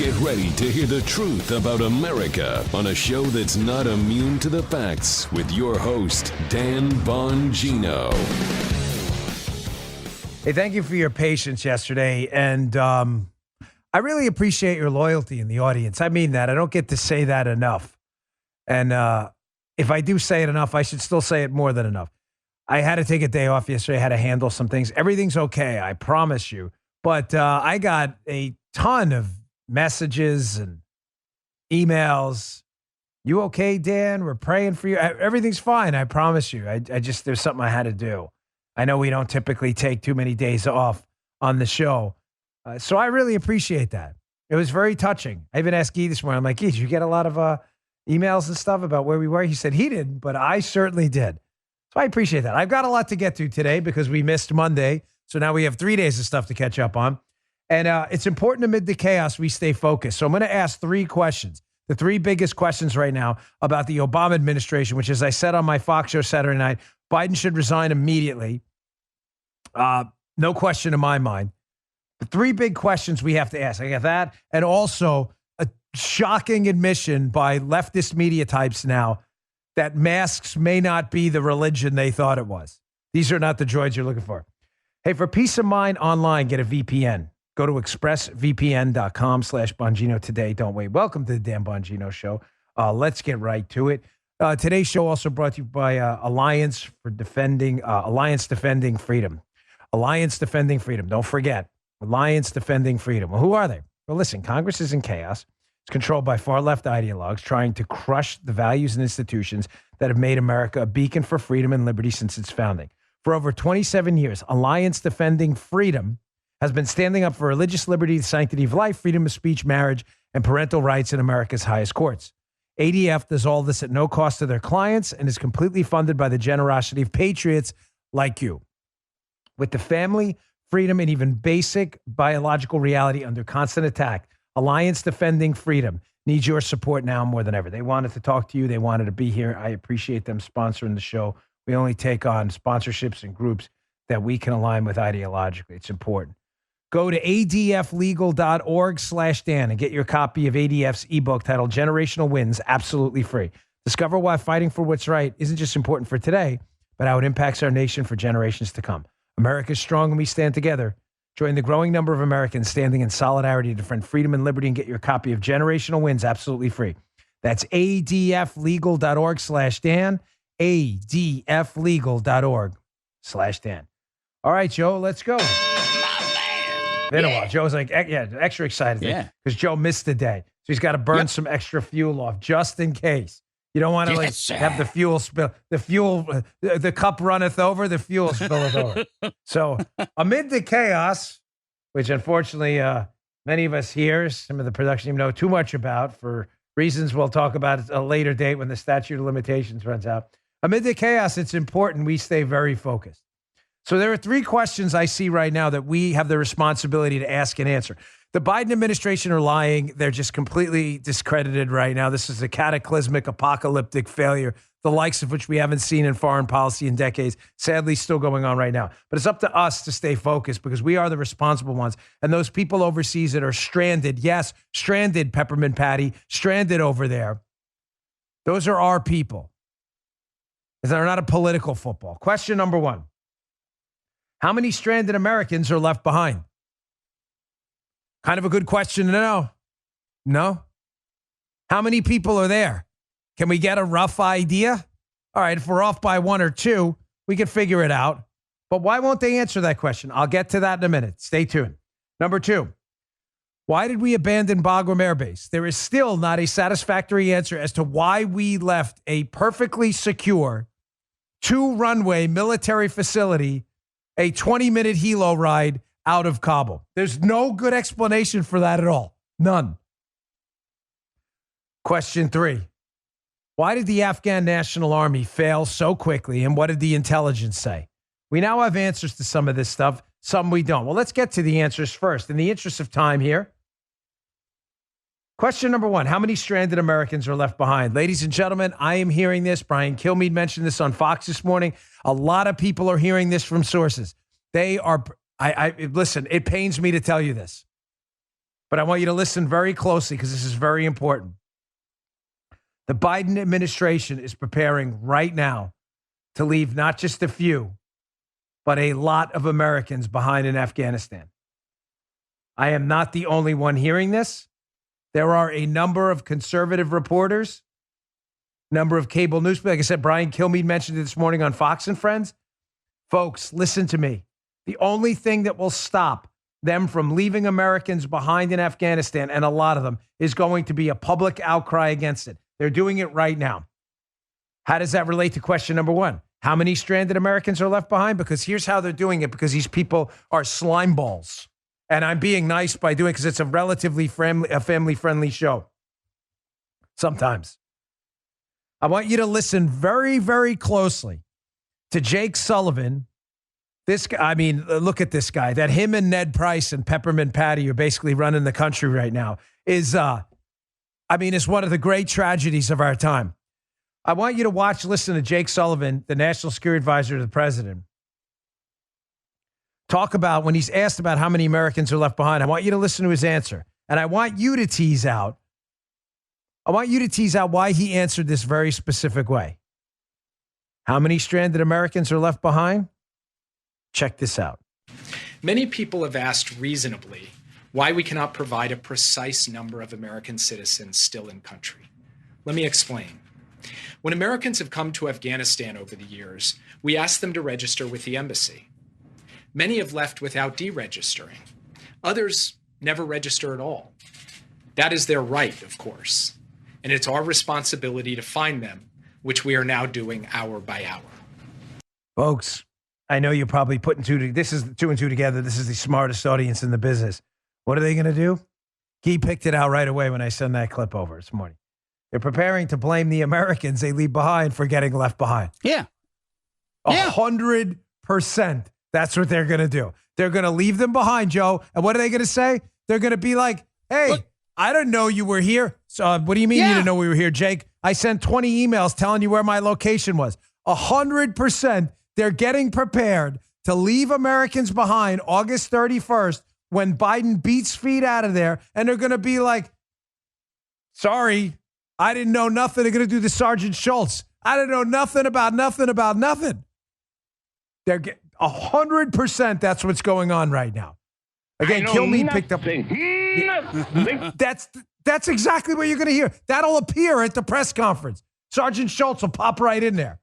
Get ready to hear the truth about America on a show that's not immune to the facts with your host, Dan Bongino. Hey, thank you for your patience yesterday. And I really appreciate your loyalty in the audience. I mean that. I don't get to say that enough. And if I do say it enough, I should still say it more than enough. I had to take a day off yesterday. I had to handle some things. Everything's okay, I promise you. But I got a ton of messages and emails. You okay, Dan? We're praying for you. Everything's fine. I promise you. I just, there's something I had to do. I know we don't typically take too many days off on the show. So I really appreciate that. It was very touching. I even asked Guy this morning. I'm like, Guy, did you get a lot of emails and stuff about where we were? He said he didn't, but I certainly did. So I appreciate that. I've got a lot to get to today because we missed Monday. So now we have 3 days of stuff to catch up on. And it's important amid the chaos we stay focused. So I'm going to ask 3 questions, the 3 biggest questions right now about the Obama administration, which, as I said on my Fox show Saturday night, Biden should resign immediately. No question in my mind. The 3 big questions we have to ask. I got that. And also a shocking admission by leftist media types now that masks may not be the religion they thought it was. These are not the droids you're looking for. Hey, for peace of mind online, get a VPN. Go to expressvpn.com/Bongino today. Don't wait. Welcome to the Dan Bongino Show. Let's get right to it. Today's show also brought to you by Alliance Defending Freedom. Alliance Defending Freedom. Don't forget, Alliance Defending Freedom. Well, who are they? Well, listen, Congress is in chaos. It's controlled by far-left ideologues trying to crush the values and institutions that have made America a beacon for freedom and liberty since its founding. For over 27 years, Alliance Defending Freedom has been standing up for religious liberty, the sanctity of life, freedom of speech, marriage, and parental rights in America's highest courts. ADF does all this at no cost to their clients and is completely funded by the generosity of patriots like you. With the family, freedom, and even basic biological reality under constant attack, Alliance Defending Freedom needs your support now more than ever. They wanted to talk to you. They wanted to be here. I appreciate them sponsoring the show. We only take on sponsorships and groups that we can align with ideologically. It's important. Go to adflegal.org/Dan and get your copy of ADF's ebook titled Generational Wins absolutely free. Discover why fighting for what's right isn't just important for today, but how it impacts our nation for generations to come. America is strong and we stand together. Join the growing number of Americans standing in solidarity to defend freedom and liberty and get your copy of Generational Wins absolutely free. That's adflegal.org/Dan, adflegal.org/Dan. All right, Joe, let's go. Been a while. Joe's like, extra excited because Joe missed the day. So he's got to burn some extra fuel off just in case. You don't want to have the fuel spill. The cup runneth over, the fuel spilleth over. So amid the chaos, which unfortunately many of us here, some of the production team know too much about for reasons we'll talk about at a later date when the statute of limitations runs out. Amid the chaos, it's important we stay very focused. So there are 3 questions I see right now that we have the responsibility to ask and answer. The Biden administration are lying. They're just completely discredited right now. This is a cataclysmic, apocalyptic failure, the likes of which we haven't seen in foreign policy in decades, sadly still going on right now. But it's up to us to stay focused because we are the responsible ones. And those people overseas that are stranded, yes, stranded, Peppermint Patty, stranded over there, those are our people. They're not a political football. Question number 1. How many stranded Americans are left behind? Kind of a good question to know. No? How many people are there? Can we get a rough idea? All right, if we're off by 1 or 2, we can figure it out. But why won't they answer that question? I'll get to that in a minute. Stay tuned. Number 2, why did we abandon Bagum Air Base? There is still not a satisfactory answer as to why we left a perfectly secure 2-runway military facility, a 20-minute helo ride out of Kabul. There's no good explanation for that at all. None. Question 3. Why did the Afghan National Army fail so quickly, and what did the intelligence say? We now have answers to some of this stuff, some we don't. Well, let's get to the answers first. In the interest of time here, question number 1, how many stranded Americans are left behind? Ladies and gentlemen, I am hearing this. Brian Kilmeade mentioned this on Fox this morning. A lot of people are hearing this from sources. They are, listen, it pains me to tell you this. but I want you to listen very closely because this is very important. The Biden administration is preparing right now to leave not just a few, but a lot of Americans behind in Afghanistan. I am not the only one hearing this. There are a number of conservative reporters, number of cable news. Like I said, Brian Kilmeade mentioned it this morning on Fox and Friends. Folks, listen to me. The only thing that will stop them from leaving Americans behind in Afghanistan, and a lot of them, is going to be a public outcry against it. They're doing it right now. How does that relate to question number one? How many stranded Americans are left behind? Because here's how they're doing it, because these people are slime balls. And I'm being nice by doing it because it's a relatively family-friendly show. Sometimes. I want you to listen very, very closely to Jake Sullivan. This guy, I mean, look at this guy. That him and Ned Price and Peppermint Patty are basically running the country right now is, it's one of the great tragedies of our time. I want you to listen to Jake Sullivan, the National Security Advisor to the President, talk about when he's asked about how many Americans are left behind. I want you to listen to his answer. And I want you to tease out why he answered this very specific way. How many stranded Americans are left behind? Check this out. Many people have asked reasonably why we cannot provide a precise number of American citizens still in country. Let me explain. When Americans have come to Afghanistan over the years, we ask them to register with the embassy. Many have left without deregistering. Others never register at all. That is their right, of course, and it's our responsibility to find them, which we are now doing hour by hour. Folks, I know you're probably putting two and two together. This is the smartest audience in the business. What are they going to do? He picked it out right away when I sent that clip over this morning. They're preparing to blame the Americans they leave behind for getting left behind. Yeah. 100%. That's what they're going to do. They're going to leave them behind, Joe. And what are they going to say? They're going to be like, hey, look, I didn't know you were here. So what do you mean you didn't know we were here, Jake? I sent 20 emails telling you where my location was. 100%. They're getting prepared to leave Americans behind August 31st when Biden beats feet out of there. And they're going to be like, sorry, I didn't know nothing. They're going to do the Sergeant Schultz. I didn't know nothing about nothing. They're 100%. That's what's going on right now. Again, Kilmeade picked up. That's exactly what you're going to hear. That'll appear at the press conference. Sergeant Schultz will pop right in there.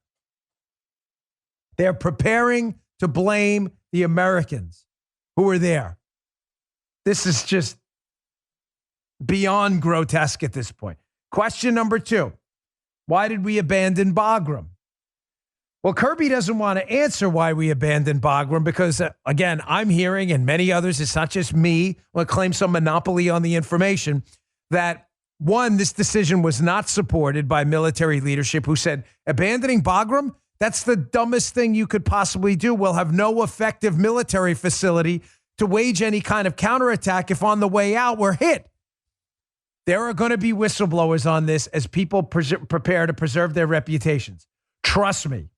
They're preparing to blame the Americans who are there. This is just beyond grotesque at this point. Question number 2. Why did we abandon Bagram? Well, Kirby doesn't want to answer why we abandoned Bagram because, again, I'm hearing, and many others, it's not just me, will claim some monopoly on the information, that, one, this decision was not supported by military leadership who said, abandoning Bagram, that's the dumbest thing you could possibly do. We'll have no effective military facility to wage any kind of counterattack if on the way out we're hit. There are going to be whistleblowers on this as people prepare to preserve their reputations. Trust me.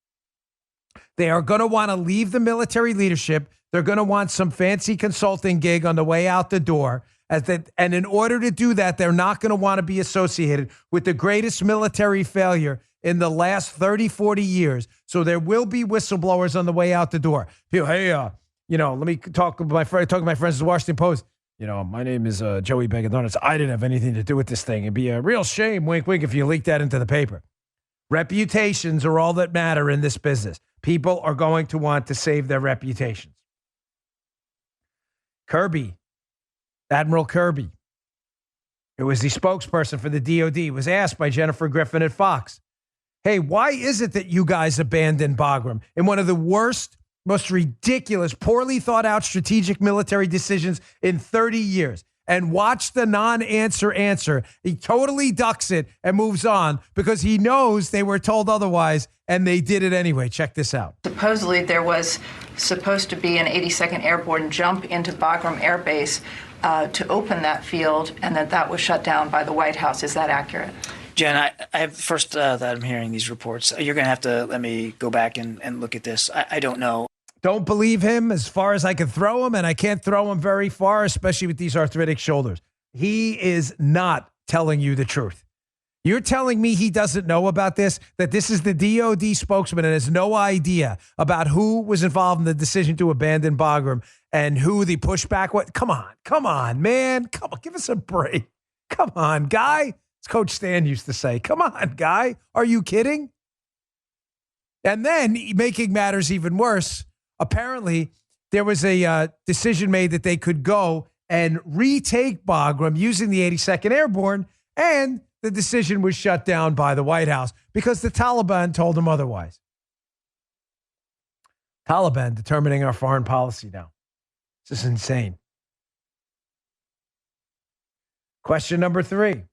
They are going to want to leave the military leadership. They're going to want some fancy consulting gig on the way out the door. And in order to do that, they're not going to want to be associated with the greatest military failure in the last 30, 40 years. So there will be whistleblowers on the way out the door. People, hey, let me talk to my friends at the Washington Post. My name is Joey Bag of Donuts. I didn't have anything to do with this thing. It'd be a real shame, wink, wink, if you leaked that into the paper. Reputations are all that matter in this business. People are going to want to save their reputations. Kirby, Admiral Kirby, who was the spokesperson for the DOD, was asked by Jennifer Griffin at Fox, hey, why is it that you guys abandoned Bagram in one of the worst, most ridiculous, poorly thought out strategic military decisions in 30 years? And watch the non-answer answer. He totally ducks it and moves on because he knows they were told otherwise and they did it anyway. Check this out. Supposedly there was supposed to be an 82nd Airborne jump into Bagram Air Base to open that field, and that was shut down by the White House. Is that accurate? Jen, I have first that I'm hearing these reports. You're going to have to let me go back and look at this. I don't know. Don't believe him as far as I can throw him, and I can't throw him very far, especially with these arthritic shoulders. He is not telling you the truth. You're telling me he doesn't know about this, that this is the DOD spokesman and has no idea about who was involved in the decision to abandon Bagum and who the pushback was? Come on, man. Come on, give us a break. Come on, guy. As Coach Stan used to say, come on, guy. Are you kidding? And then, making matters even worse, apparently there was a decision made that they could go and retake Bagum using the 82nd Airborne, and the decision was shut down by the White House because the Taliban told them otherwise. Taliban determining our foreign policy now. This is insane. Question number 3.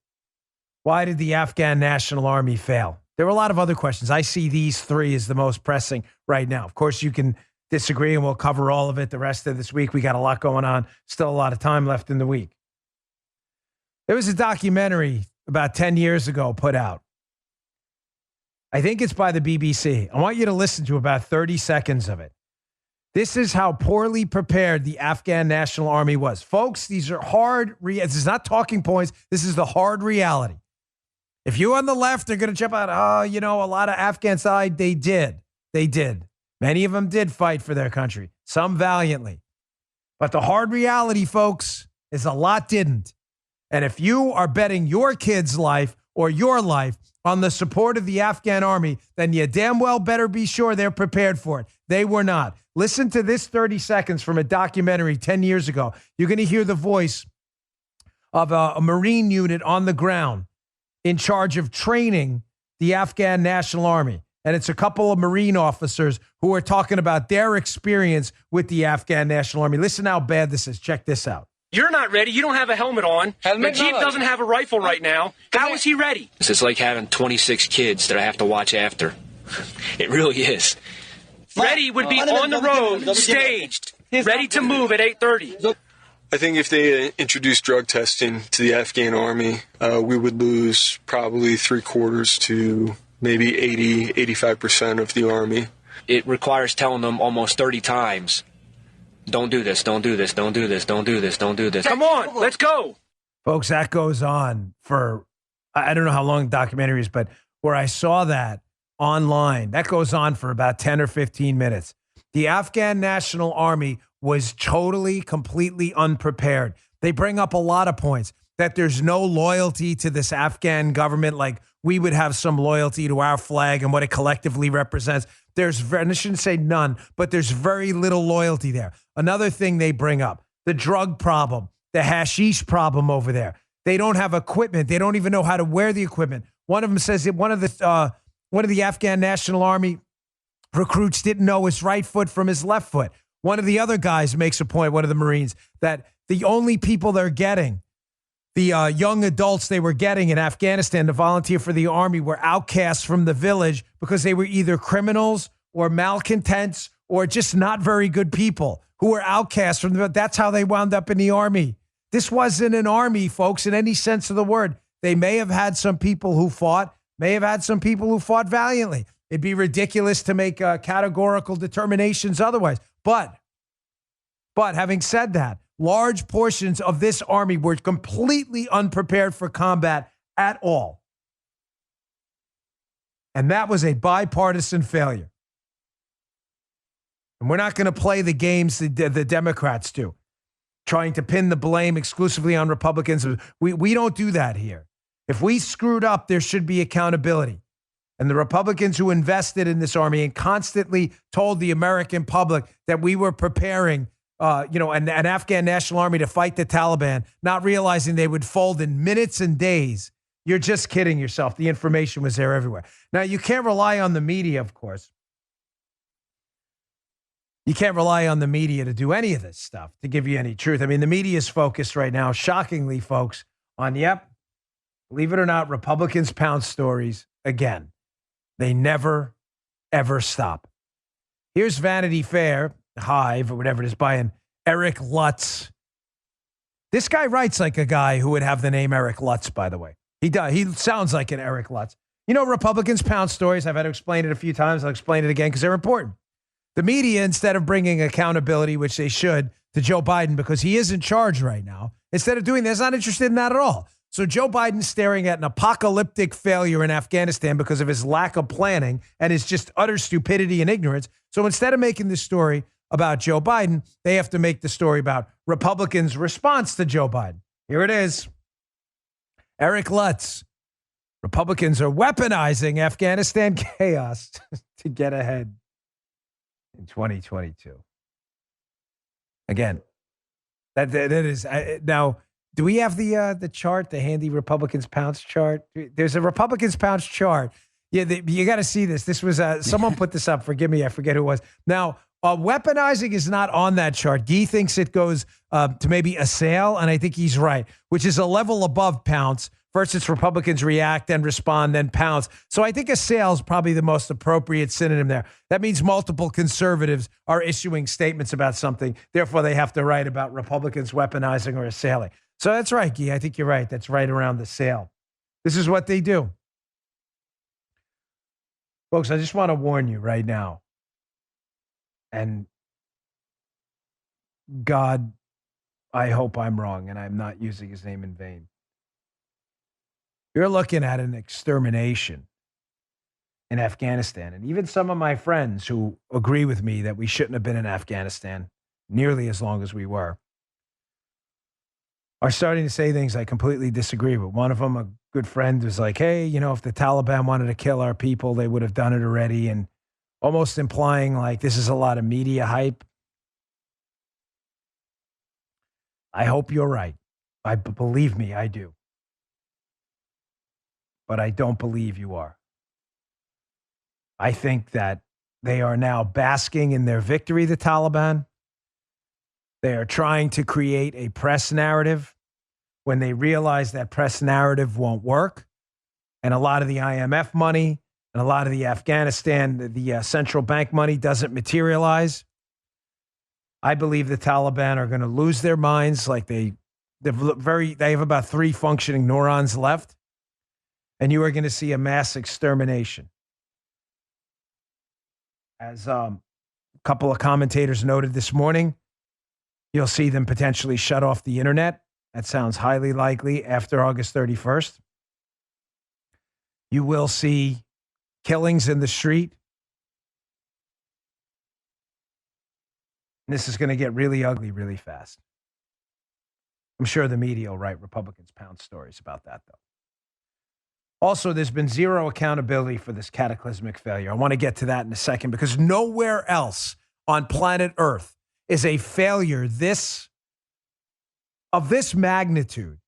Why did the Afghan National Army fail? There were a lot of other questions. I see these 3 as the most pressing right now. Of course, you can disagree, and we'll cover all of it the rest of this week. We got a lot going on. Still a lot of time left in the week. There was a documentary about 10 years ago put out. I think it's by the BBC. I want you to listen to about 30 seconds of it. This is how poorly prepared the Afghan National Army was. Folks, these are hard. This is not talking points. This is the hard reality. If you on the left are going to jump out, a lot of Afghans died. They did. Many of them did fight for their country, some valiantly. But the hard reality, folks, is a lot didn't. And if you are betting your kid's life or your life on the support of the Afghan army, then you damn well better be sure they're prepared for it. They were not. Listen to this 30 seconds from a documentary 10 years ago. You're going to hear the voice of a Marine unit on the ground in charge of training the Afghan National Army. And it's a couple of Marine officers who are talking about their experience with the Afghan National Army. Listen how bad this is. Check this out. You're not ready. You don't have a helmet on. Najib doesn't have a rifle right now. How is he ready? It's like having 26 kids that I have to watch after. It really is. Ready would be on the road, staged, ready to move at 8:30. I think if they introduced drug testing to the Afghan army, we would lose probably 3/4 to maybe 85% of the army. It requires telling them almost 30 times, don't do this, don't do this, don't do this, don't do this, don't do this. Come on, let's go. Folks, that goes on for, I don't know how long the documentary is, but where I saw that online, that goes on for about 10 or 15 minutes. The Afghan National Army was totally, completely unprepared. They bring up a lot of points that there's no loyalty to this Afghan government, like we would have some loyalty to our flag and what it collectively represents. And I shouldn't say none, but there's very little loyalty there. Another thing they bring up, the drug problem, the hashish problem over there. They don't have equipment. They don't even know how to wear the equipment. One of them says that one of the Afghan National Army recruits didn't know his right foot from his left foot. One of the other guys makes a point, one of the Marines, that the only people they're getting, the young adults they were getting in Afghanistan to volunteer for the army, were outcasts from the village because they were either criminals or malcontents or just not very good people who were outcasts from the. That's how they wound up in the army. This wasn't an army, folks, in any sense of the word. They may have had some people who fought, valiantly. It'd be ridiculous to make categorical determinations otherwise. But having said that, large portions of this army were completely unprepared for combat at all. And that was a bipartisan failure. And we're not going to play the games the Democrats do, trying to pin the blame exclusively on Republicans. We don't do that here. If we screwed up, there should be accountability. And the Republicans who invested in this army and constantly told the American public that we were preparing an Afghan National Army to fight the Taliban, not realizing they would fold in minutes and days. You're just kidding yourself. The information was there everywhere. Now, you can't rely on the media, of course. You can't rely on the media to do any of this stuff, to give you any truth. I mean, the media is focused right now, shockingly, folks, on, believe it or not, Republicans pound stories again. They never, ever stop. Here's Vanity Fair, Hive, or whatever it is, by an Eric Lutz. This guy writes like a guy who would have the name Eric Lutz, by the way. He does. He sounds like an Eric Lutz. You know, Republicans pound stories. I've had to explain it a few times. I'll explain it again because they're important. The media, instead of bringing accountability, which they should, to Joe Biden, because he is in charge right now, Instead of doing this, not interested in that at all. So Joe Biden's staring at an apocalyptic failure in Afghanistan because of his lack of planning and his just utter stupidity and ignorance. So instead of making this story about Joe Biden, they have to make the story about Republicans' response to Joe Biden. Here it is. Eric Lutz. Republicans are weaponizing Afghanistan chaos to get ahead in 2022. Again, that is now. Do we have the chart, the handy Republicans pounce chart? There's a Republicans pounce chart. Yeah, you got to see this. This was someone put this up. Forgive me, I forget who it was. Now, weaponizing is not on that chart. Guy thinks it goes to maybe assail, and I think he's right, which is a level above pounce. First, it's Republicans react and respond, then pounce. So I think assail is probably the most appropriate synonym there. That means multiple conservatives are issuing statements about something. Therefore, they have to write about Republicans weaponizing or assailing. So that's right, Guy. I think you're right. That's right around the sale. This is what they do. Folks, I just want to warn you right now. And God, I hope I'm wrong and I'm not using his name in vain. You're looking at an extermination in Afghanistan. And even some of my friends who agree with me that we shouldn't have been in Afghanistan nearly as long as we were are starting to say things I completely disagree with. One of them, a good friend, was like, hey, if the Taliban wanted to kill our people, they would have done it already. And almost implying like this is a lot of media hype. I hope you're right. Believe me, I do. But I don't believe you are. I think that they are now basking in their victory, the Taliban. They are trying to create a press narrative when they realize that press narrative won't work. And a lot of the IMF money and a lot of the Afghanistan, the central bank money doesn't materialize. I believe the Taliban are going to lose their minds. Like they have about 3 functioning neurons left. And you are going to see a mass extermination. As a couple of commentators noted this morning, you'll see them potentially shut off the internet. That sounds highly likely after August 31st. You will see killings in the street. And this is going to get really ugly really fast. I'm sure the media will write Republicans pound stories about that, though. Also, there's been zero accountability for this cataclysmic failure. I want to get to that in a second because nowhere else on planet Earth is a failure of this magnitude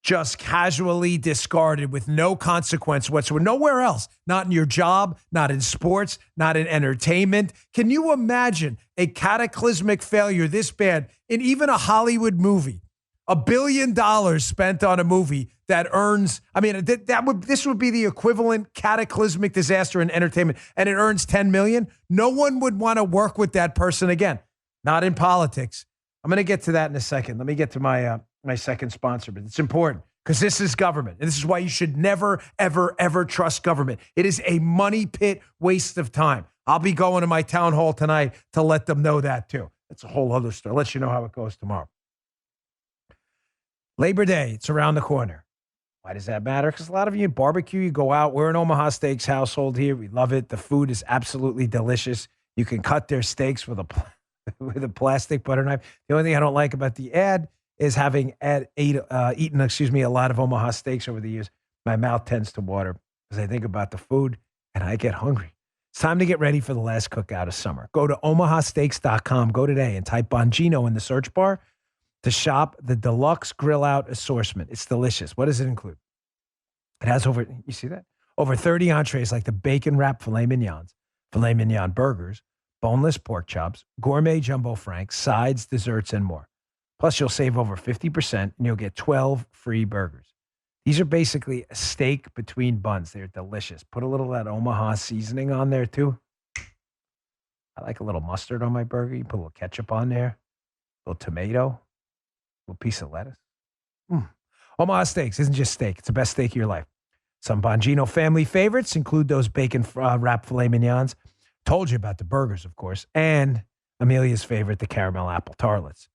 just casually discarded with no consequence whatsoever. Nowhere else. Not in your job, not in sports, not in entertainment. Can you imagine a cataclysmic failure this bad in even a Hollywood movie? $1 billion spent on a movie that earns, this would be the equivalent cataclysmic disaster in entertainment, and it earns $10 million. No one would want to work with that person again. Not in politics. I'm going to get to that in a second. Let me get to my second sponsor, but it's important because this is government. And this is why you should never, ever, ever trust government. It is a money pit waste of time. I'll be going to my town hall tonight to let them know that too. That's a whole other story. I'll let you know how it goes tomorrow. Labor Day, it's around the corner. Why does that matter? Because a lot of you barbecue, you go out. We're an Omaha Steaks household here. We love it. The food is absolutely delicious. You can cut their steaks with a plastic butter knife. The only thing I don't like about the ad is having eaten a lot of Omaha Steaks over the years. My mouth tends to water as I think about the food, and I get hungry. It's time to get ready for the last cookout of summer. Go to omahasteaks.com. Go today and type Bongino in the search bar to shop the deluxe grill out assortment. It's delicious. What does it include? It has you see that? Over 30 entrees like the bacon wrapped filet mignons, filet mignon burgers, boneless pork chops, gourmet jumbo franks, sides, desserts, and more. Plus, you'll save over 50% and you'll get 12 free burgers. These are basically a steak between buns. They're delicious. Put a little of that Omaha seasoning on there too. I like a little mustard on my burger. You put a little ketchup on there, a little tomato, a little piece of lettuce. Omaha Steaks isn't just steak. It's the best steak of your life. Some Bongino family favorites include those bacon wrapped filet mignons. Told you about the burgers, of course, and Amelia's favorite, the caramel apple tartlets.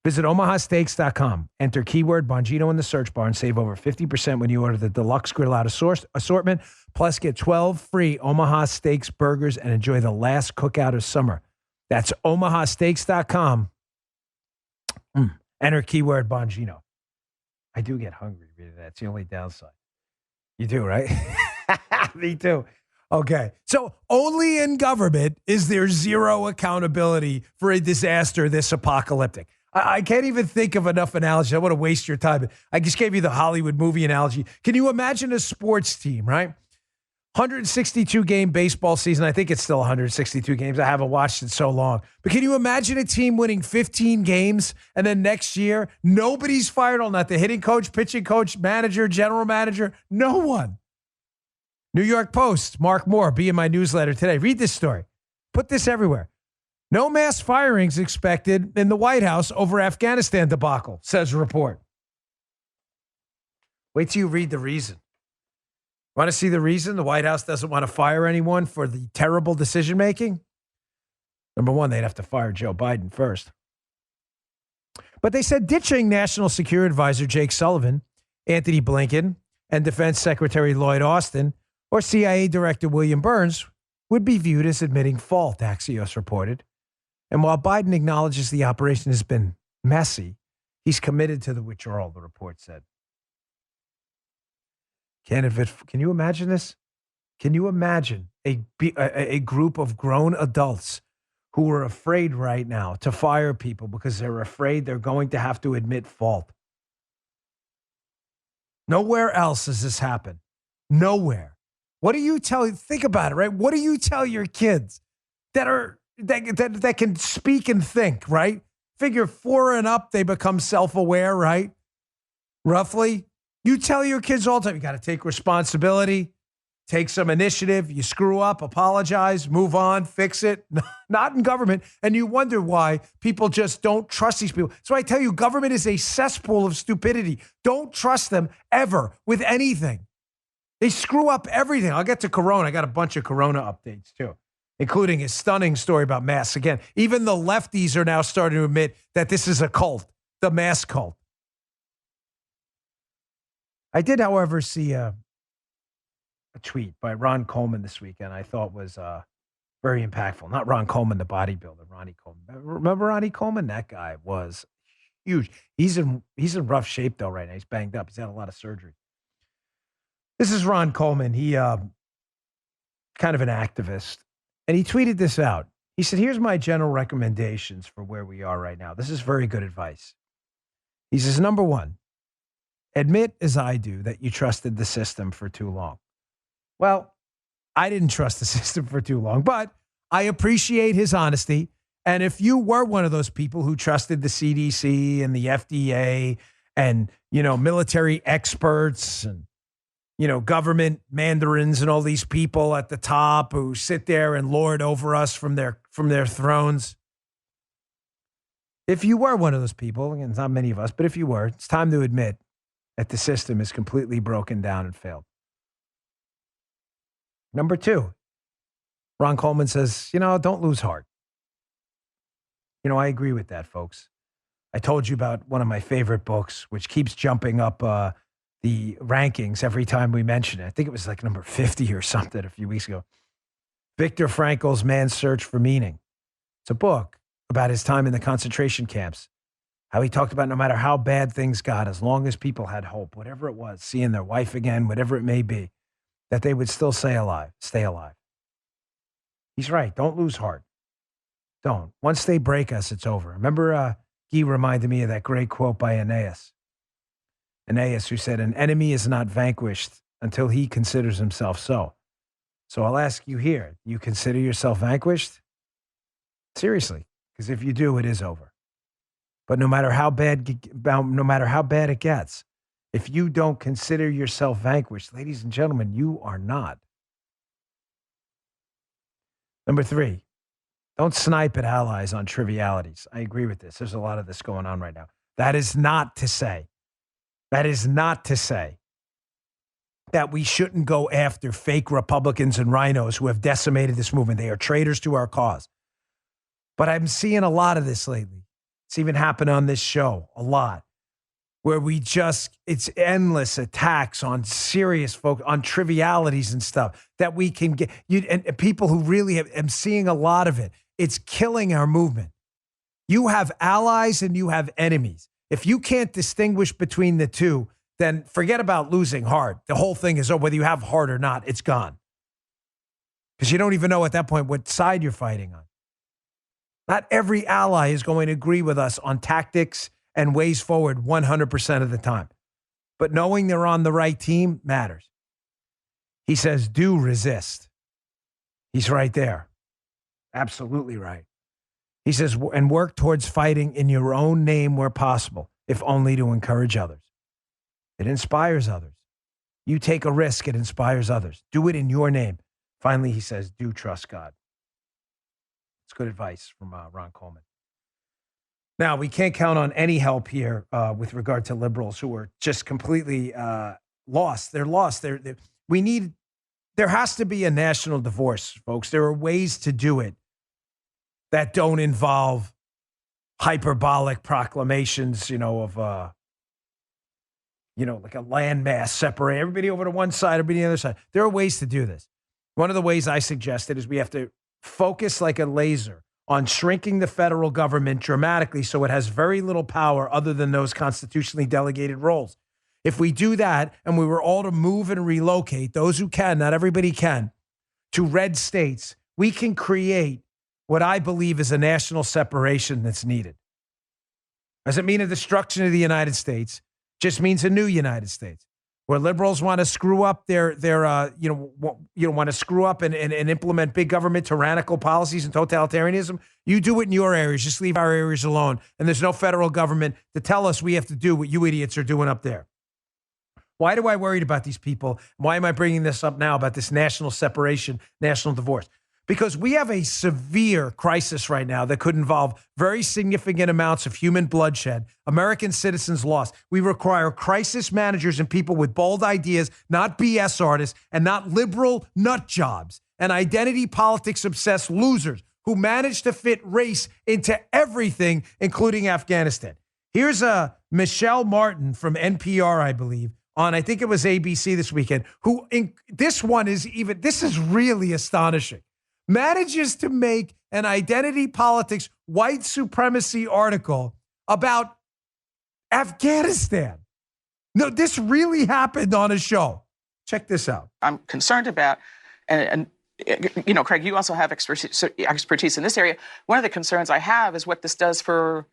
Visit omahasteaks.com. Enter keyword Bongino in the search bar and save over 50% when you order the deluxe grill out assortment. Plus, get 12 free Omaha Steaks burgers and enjoy the last cookout of summer. That's omahasteaks.com. Enter keyword Bongino. I do get hungry reading that. It's the only downside. You do, right? Me too. Okay. So only in government is there zero accountability for a disaster this apocalyptic. I can't even think of enough analogies. I want to waste your time. I just gave you the Hollywood movie analogy. Can you imagine a sports team, right? 162 game baseball season. I think it's still 162 games. I haven't watched it so long. But can you imagine a team winning 15 games and then next year, nobody's fired on that? The hitting coach, pitching coach, manager, general manager, no one. New York Post, Mark Moore, be in my newsletter today. Read this story. Put this everywhere. No mass firings expected in the White House over Afghanistan debacle, says report. Wait till you read the reason. Want to see the reason the White House doesn't want to fire anyone for the terrible decision-making? Number one, they'd have to fire Joe Biden first. But they said ditching National Security Advisor Jake Sullivan, Anthony Blinken, and Defense Secretary Lloyd Austin, or CIA Director William Burns would be viewed as admitting fault, Axios reported. And while Biden acknowledges the operation has been messy, he's committed to the withdrawal, the report said. Can you imagine this? Can you imagine a group of grown adults who are afraid right now to fire people because they're afraid they're going to have to admit fault? Nowhere else has this happened. Nowhere. What do you think about it, right? What do you tell your kids that can speak and think, right? Figure 4 and up, they become self-aware, right? Roughly. You tell your kids all the time, you got to take responsibility, take some initiative. You screw up, apologize, move on, fix it. Not in government. And you wonder why people just don't trust these people. So I tell you, government is a cesspool of stupidity. Don't trust them ever with anything. They screw up everything. I'll get to Corona. I got a bunch of Corona updates too, including a stunning story about masks. Again, even the lefties are now starting to admit that this is a cult, the mask cult. I did, however, see a tweet by Ron Coleman this weekend I thought was very impactful. Not Ron Coleman, the bodybuilder, Ronnie Coleman. Remember Ronnie Coleman? That guy was huge. He's in rough shape, though, right now. He's banged up. He's had a lot of surgery. This is Ron Coleman. He kind of an activist. And he tweeted this out. He said, here's my general recommendations for where we are right now. This is very good advice. He says, number one, admit, as I do, that you trusted the system for too long. Well, I didn't trust the system for too long, but I appreciate his honesty. And if you were one of those people who trusted the CDC and the FDA and, military experts and, government mandarins and all these people at the top who sit there and lord over us from their thrones. If you were one of those people, again, it's not many of us, but if you were, it's time to admit that the system is completely broken down and failed. Number two, Ron Coleman says, don't lose heart. I agree with that, folks. I told you about one of my favorite books, which keeps jumping up the rankings every time we mention it. I think it was like number 50 or something a few weeks ago. Viktor Frankl's Man's Search for Meaning. It's a book about his time in the concentration camps. How he talked about no matter how bad things got, as long as people had hope, whatever it was, seeing their wife again, whatever it may be, that they would still stay alive. He's right. Don't lose heart. Don't. Once they break us, it's over. Remember, Guy reminded me of that great quote by Aeneas. Aeneas, who said, an enemy is not vanquished until he considers himself so. So I'll ask you here, you consider yourself vanquished? Seriously, because if you do, it is over. But no matter how bad it gets, if you don't consider yourself vanquished, ladies and gentlemen, you are not. Number three, don't snipe at allies on trivialities. I agree with this. There's a lot of this going on right now. That is not to say that we shouldn't go after fake Republicans and rhinos who have decimated this movement. They are traitors to our cause. But I'm seeing a lot of this lately. It's even happened on this show a lot, where it's endless attacks on serious folk, on trivialities and stuff that we can get. And people who really I'm seeing a lot of it. It's killing our movement. You have allies and you have enemies. If you can't distinguish between the two, then forget about losing heart. The whole thing is, whether you have heart or not, it's gone. Because you don't even know at that point what side you're fighting on. Not every ally is going to agree with us on tactics and ways forward 100% of the time. But knowing they're on the right team matters. He says, do resist. He's right there. Absolutely right. He says, and work towards fighting in your own name where possible, if only to encourage others. It inspires others. You take a risk, it inspires others. Do it in your name. Finally, he says, do trust God. It's good advice from Ron Coleman. Now, we can't count on any help here with regard to liberals who are just completely lost. They're lost. There has to be a national divorce, folks. There are ways to do it that don't involve hyperbolic proclamations, of like a landmass separate everybody over to one side, everybody to the other side. There are ways to do this. One of the ways I suggested is we have to focus like a laser on shrinking the federal government dramatically so it has very little power other than those constitutionally delegated roles. If we do that and we were all to move and relocate, those who can, not everybody can, to red states, we can create what I believe is a national separation that's needed. Doesn't mean a destruction of the United States, just means a new United States. Where liberals want to screw up want to screw up and implement big government tyrannical policies and totalitarianism. You do it in your areas. Just leave our areas alone. And there's no federal government to tell us we have to do what you idiots are doing up there. Why do I worry about these people? Why am I bringing this up now about this national separation, national divorce? Because we have a severe crisis right now that could involve very significant amounts of human bloodshed, American citizens lost. We require crisis managers and people with bold ideas, not BS artists, and not liberal nut jobs and identity politics obsessed losers who manage to fit race into everything, including Afghanistan. Here's Michelle Martin from NPR, I believe, on, I think it was ABC this weekend, this is really astonishing. Manages to make an identity politics white supremacy article about Afghanistan. No, this really happened on a show. Check this out. I'm concerned about, and Craig, you also have expertise in this area. One of the concerns I have is what this does for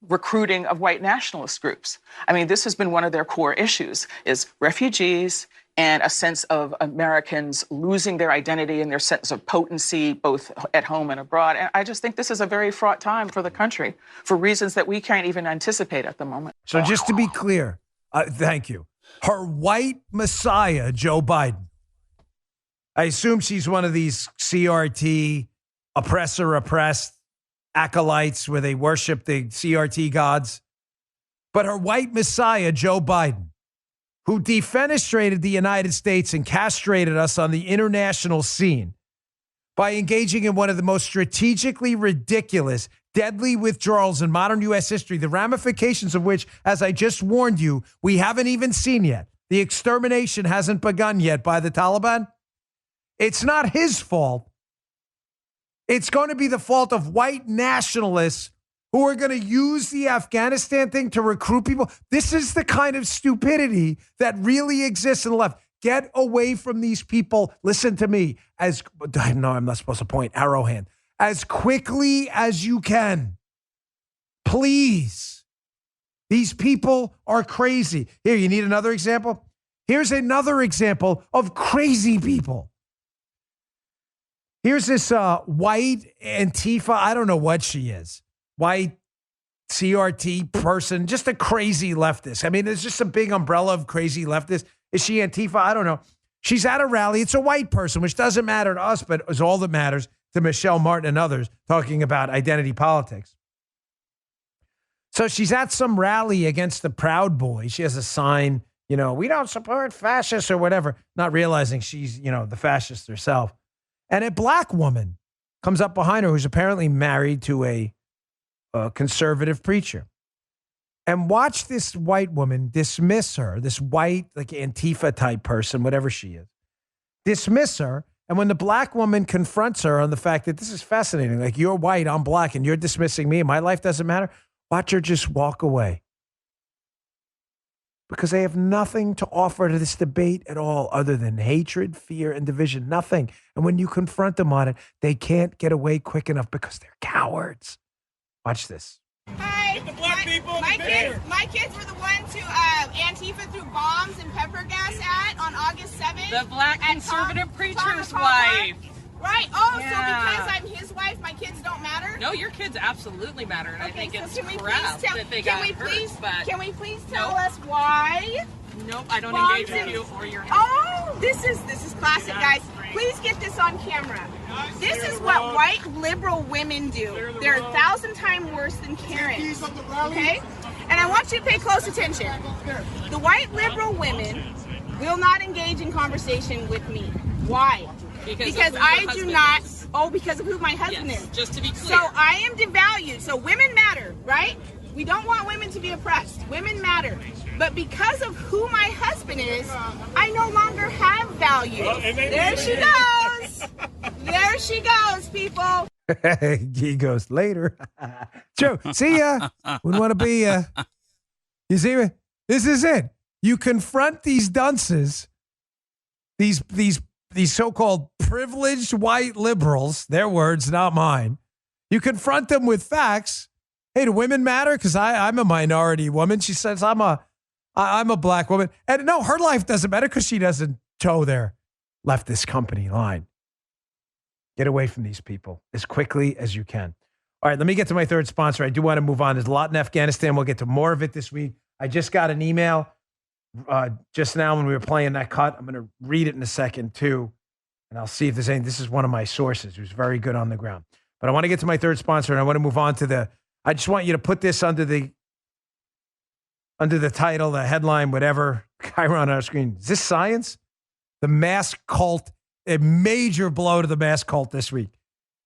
recruiting of white nationalist groups. I mean, this has been one of their core issues, is refugees and a sense of Americans losing their identity and their sense of potency, both at home and abroad. And I just think this is a very fraught time for the country for reasons that we can't even anticipate at the moment. So just to be clear, thank you. Her white messiah, Joe Biden. I assume she's one of these CRT oppressed acolytes where they worship the CRT gods. But her white messiah, Joe Biden, who defenestrated the United States and castrated us on the international scene by engaging in one of the most strategically ridiculous, deadly withdrawals in modern U.S. history, the ramifications of which, as I just warned you, we haven't even seen yet. The extermination hasn't begun yet by the Taliban. It's not his fault. It's going to be the fault of white nationalists who are going to use the Afghanistan thing to recruit people. This is the kind of stupidity that really exists in the left. Get away from these people. Listen to me. I'm not supposed to point, arrow hand. As quickly as you can. Please. These people are crazy. Here, you need another example? Here's another example of crazy people. Here's this white Antifa. I don't know what she is. White CRT person, just a crazy leftist. I mean, there's just a big umbrella of crazy leftists. Is she Antifa? I don't know. She's at a rally. It's a white person, which doesn't matter to us, but is all that matters to Michelle Martin and others talking about identity politics. So she's at some rally against the Proud Boys. She has a sign, we don't support fascists or whatever, not realizing she's, the fascist herself. And a black woman comes up behind her who's apparently married to a a conservative preacher. And watch this white woman dismiss her, this white, like Antifa type person, whatever she is, dismiss her. And when the black woman confronts her on the fact that this is fascinating, like you're white, I'm black, and you're dismissing me, and my life doesn't matter, watch her just walk away. Because they have nothing to offer to this debate at all other than hatred, fear, and division. Nothing. And when you confront them on it, they can't get away quick enough because they're cowards. Watch this. Hi, my kids were the ones who Antifa threw bombs and pepper gas at on August 7th. The black conservative preacher's wife. Right. Oh, yeah. So because I'm his wife, my kids don't matter? No, your kids absolutely matter, and okay, I think so it's crap that they got hurt. Can we please tell us why? Nope, I don't engage with you or your husband. Oh, this is classic, guys. Please get this on camera. This is what white liberal women do. They're 1,000 times worse than Karens. Okay? And I want you to pay close attention. The white liberal women will not engage in conversation with me. Why? Because I do not. Oh, because of who my husband is. Just to be clear. So I am devalued. So women matter, right? We don't want women to be oppressed. Women matter. But because of who my husband is, I no longer have value. There she goes. There she goes, people. He goes later. True. See ya. Wouldn't want to be you see me? This is it. You confront these dunces, these so-called privileged white liberals, their words, not mine. You confront them with facts. Hey, do women matter? Because I'm a minority woman. She says I'm a black woman. And no, her life doesn't matter because she doesn't toe their leftist company line. Get away from these people as quickly as you can. All right, let me get to my third sponsor. I do want to move on. There's a lot in Afghanistan. We'll get to more of it this week. I just got an email just now when we were playing that cut. I'm going to read it in a second too, and I'll see if there's any. This is one of my sources who's very good on the ground. But I want to get to my third sponsor, and I want to move on to I just want you to put this under the title, the headline, whatever. Chiron on our screen. Is this science? The mask cult, a major blow to the mask cult this week.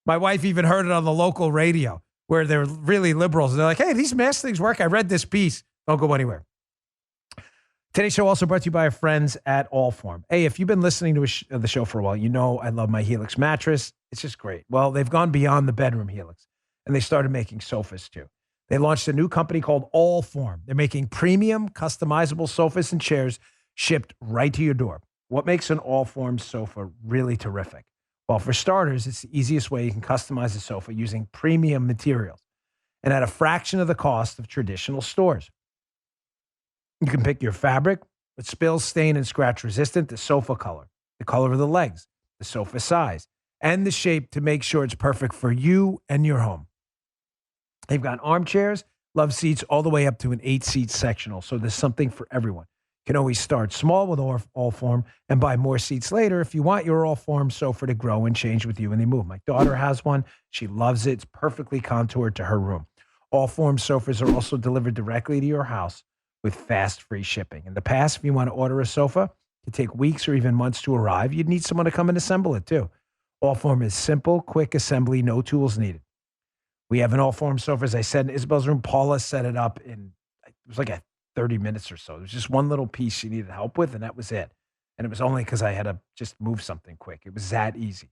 My wife even heard it on the local radio where they're really liberals. They're like, hey, these mask things work. I read this piece. Don't go anywhere. Today's show also brought to you by our friends at Allform. Hey, if you've been listening to the show for a while, you know I love my Helix mattress. It's just great. Well, they've gone beyond the bedroom Helix, and they started making sofas too. They launched a new company called Allform. They're making premium, customizable sofas and chairs shipped right to your door. What makes an Allform sofa really terrific? Well, for starters, it's the easiest way you can customize a sofa using premium materials and at a fraction of the cost of traditional stores. You can pick your fabric, with spill, stain, and scratch resistant, the sofa color, the color of the legs, the sofa size, and the shape to make sure it's perfect for you and your home. They've got armchairs, love seats, all the way up to an 8-seat sectional, so there's something for everyone. You can always start small with Allform and buy more seats later if you want your Allform sofa to grow and change with you when they move. My daughter has one. She loves it. It's perfectly contoured to her room. Allform sofas are also delivered directly to your house with fast, free shipping. In the past, if you want to order a sofa, it could take weeks or even months to arrive. You'd need someone to come and assemble it too. Allform is simple, quick assembly, no tools needed. We have an Allform sofa, as I said, in Isabel's room. Paula set it up in, it was like 30 minutes or so. It was just one little piece she needed help with, and that was it. And it was only because I had to just move something quick. It was that easy.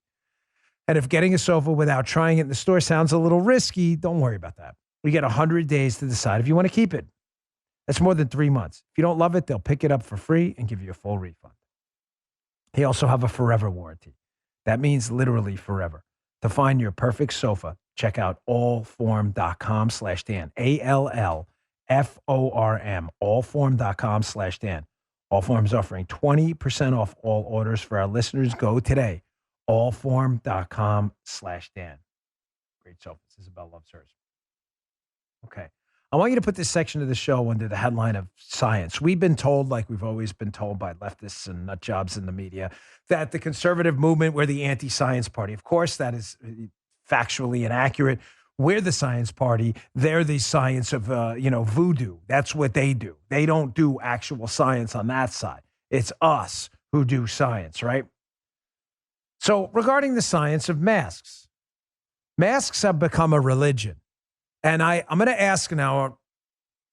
And if getting a sofa without trying it in the store sounds a little risky, don't worry about that. We get 100 days to decide if you want to keep it. That's more than 3 months. If you don't love it, they'll pick it up for free and give you a full refund. They also have a forever warranty. That means literally forever. To find your perfect sofa, check out allform.com/Dan. ALLFORM. Allform.com/Dan. Allform is offering 20% off all orders for our listeners. Go today. Allform.com/Dan. Great sofas. Isabel loves hers. Okay. I want you to put this section of the show under the headline of science. We've been told, like we've always been told by leftists and nut jobs in the media, that the conservative movement, we're the anti-science party. Of course, that is factually inaccurate. We're the science party. They're the science of, voodoo. That's what they do. They don't do actual science on that side. It's us who do science, right? So regarding the science of masks, masks have become a religion. And I'm going to ask now a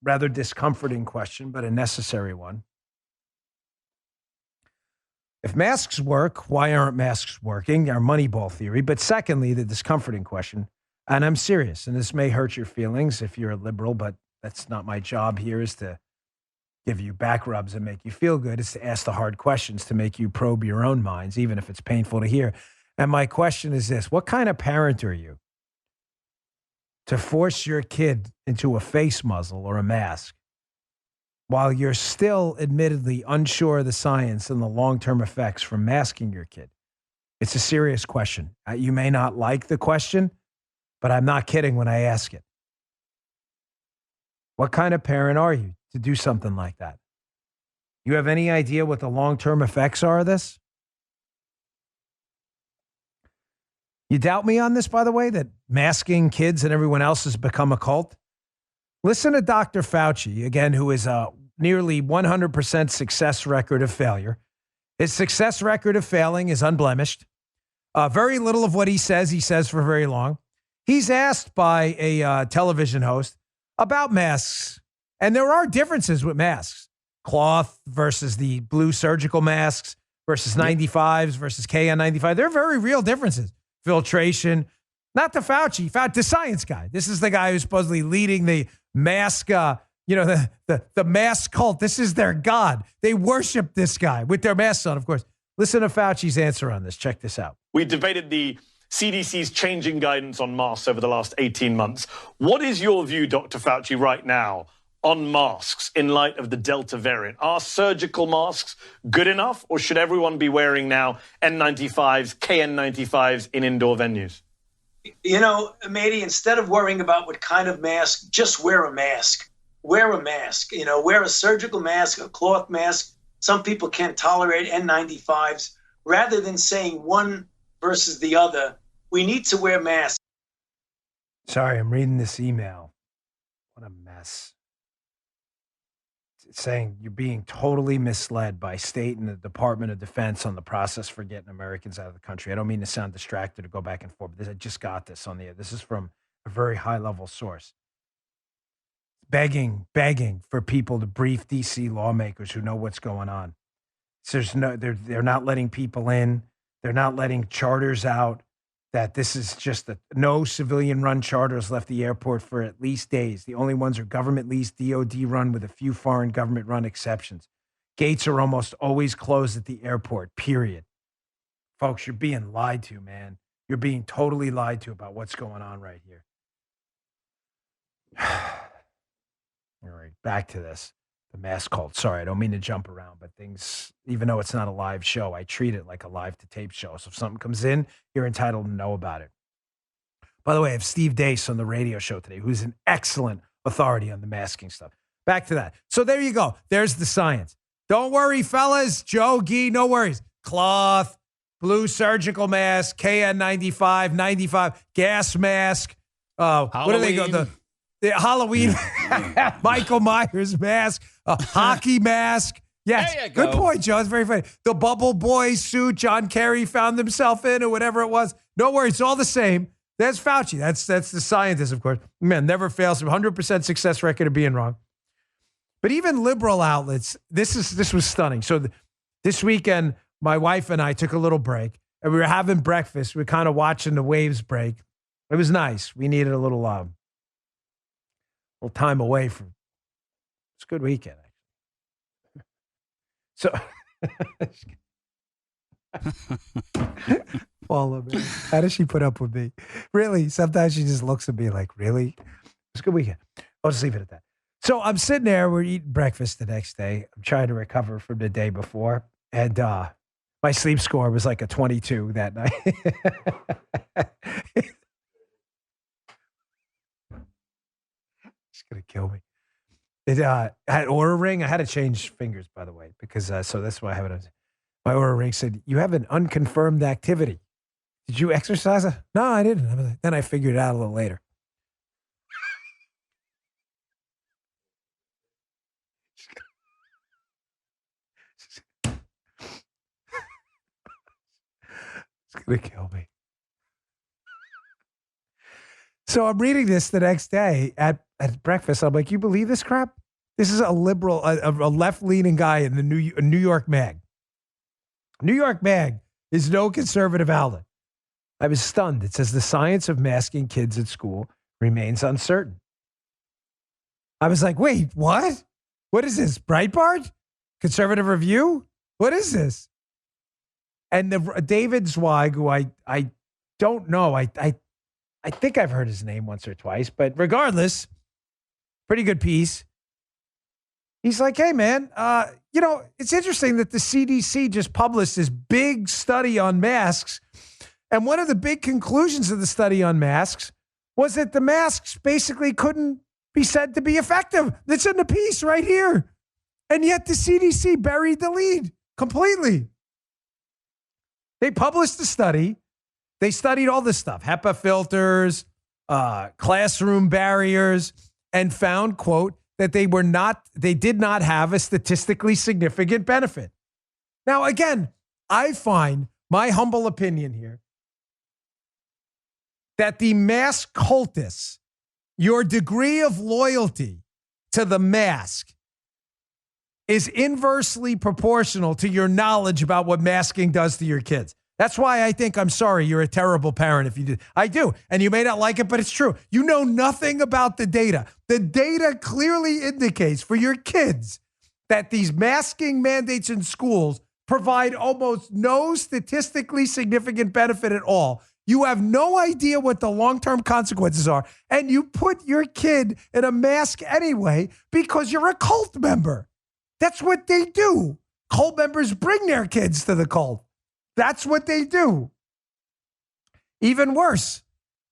rather discomforting question, but a necessary one. If masks work, why aren't masks working? Our Moneyball theory. But secondly, the discomforting question, and I'm serious, and this may hurt your feelings if you're a liberal, but that's not my job here, is to give you back rubs and make you feel good. It's to ask the hard questions to make you probe your own minds, even if it's painful to hear. And my question is this: what kind of parent are you to force your kid into a face muzzle or a mask while you're still admittedly unsure of the science and the long-term effects from masking your kid? It's a serious question. You may not like the question, but I'm not kidding when I ask it. What kind of parent are you to do something like that? You have any idea what the long-term effects are of this? You doubt me on this, by the way, that masking kids and everyone else has become a cult? Listen to Dr. Fauci, again, who is a nearly 100% success record of failure. His success record of failing is unblemished. Very little of what he says for very long. He's asked by a television host about masks, and there are differences with masks. Cloth versus the blue surgical masks versus 95s versus KN95. There are very real differences. Filtration, not the Fauci, the science guy. This is the guy who's supposedly leading the mask, the mask cult. This is their god. They worship this guy with their masks on, of course. Listen to Fauci's answer on this. Check this out. We debated the CDC's changing guidance on masks over the last 18 months. What is your view, Dr. Fauci, right now on masks in light of the Delta variant? Are surgical masks good enough, or should everyone be wearing now N95s, KN95s in indoor venues? You know, Mady, instead of worrying about what kind of mask, just wear a mask. Wear a mask. You know, wear a surgical mask, a cloth mask. Some people can't tolerate N95s. Rather than saying one versus the other, we need to wear masks. Sorry, I'm reading this email. What a mess. It's saying you're being totally misled by state and the Department of Defense on the process for getting Americans out of the country. I don't mean to sound distracted or go back and forth, but I just got this on the air. This is from a very high-level source. Begging for people to brief D.C. lawmakers who know what's going on. So they're not letting people in. They're not letting charters out. That this is just no civilian-run charters left the airport for at least days. The only ones are government-leased, DOD-run, with a few foreign government-run exceptions. Gates are almost always closed at the airport, period. Folks, you're being lied to, man. You're being totally lied to about what's going on right here. All right, back to this. The mask cult. Sorry, I don't mean to jump around, but things, even though it's not a live show, I treat it like a live-to-tape show. So if something comes in, you're entitled to know about it. By the way, I have Steve Deace on the radio show today, who's an excellent authority on the masking stuff. Back to that. So there you go. There's the science. Don't worry, fellas. Joe, Gee, no worries. Cloth, blue surgical mask, KN95, 95, gas mask. What do they go? The Halloween Michael Myers mask, a hockey mask. Yes, good point, Joe. It's very funny. The Bubble Boy suit John Kerry found himself in, or whatever it was. No worries, it's all the same. That's Fauci. That's the scientist, of course. Man, never fails. 100% success record of being wrong. But even liberal outlets, this was stunning. So this weekend, my wife and I took a little break, and we were having breakfast. We were kind of watching the waves break. It was nice. We needed a little time away from. It's a good weekend, actually. So, Paula, man, how does she put up with me? Really? Sometimes she just looks at me like, really? It's a good weekend. I'll just leave it at that. So I'm sitting there. We're eating breakfast the next day. I'm trying to recover from the day before, and my sleep score was like a 22 that night. Gonna kill me. It I had Oura Ring. I had to change fingers, by the way, because so that's why I have it. My Oura Ring said, "You have an unconfirmed activity. Did you exercise?" No, I didn't. Then I figured it out a little later. It's gonna kill me. So I'm reading this the next day at breakfast. I'm like, you believe this crap? This is a liberal, a left-leaning guy in the New York Mag. New York Mag is no conservative outlet. I was stunned. It says the science of masking kids at school remains uncertain. I was like, wait, what? What is this? Breitbart? Conservative Review? What is this? And David Zweig, who I don't know, I think I've heard his name once or twice, but regardless, pretty good piece. He's like, hey, man, it's interesting that the CDC just published this big study on masks. And one of the big conclusions of the study on masks was that the masks basically couldn't be said to be effective. That's in the piece right here. And yet the CDC buried the lead completely. They published the study. They studied all this stuff, HEPA filters, classroom barriers, and found, quote, that they did not have a statistically significant benefit. Now, again, I find, my humble opinion here, that the mask cultists, your degree of loyalty to the mask is inversely proportional to your knowledge about what masking does to your kids. That's why I think, I'm sorry, you're a terrible parent if you do. I do. And you may not like it, but it's true. You know nothing about the data. The data clearly indicates for your kids that these masking mandates in schools provide almost no statistically significant benefit at all. You have no idea what the long-term consequences are. And you put your kid in a mask anyway because you're a cult member. That's what they do. Cult members bring their kids to the cult. That's what they do. Even worse,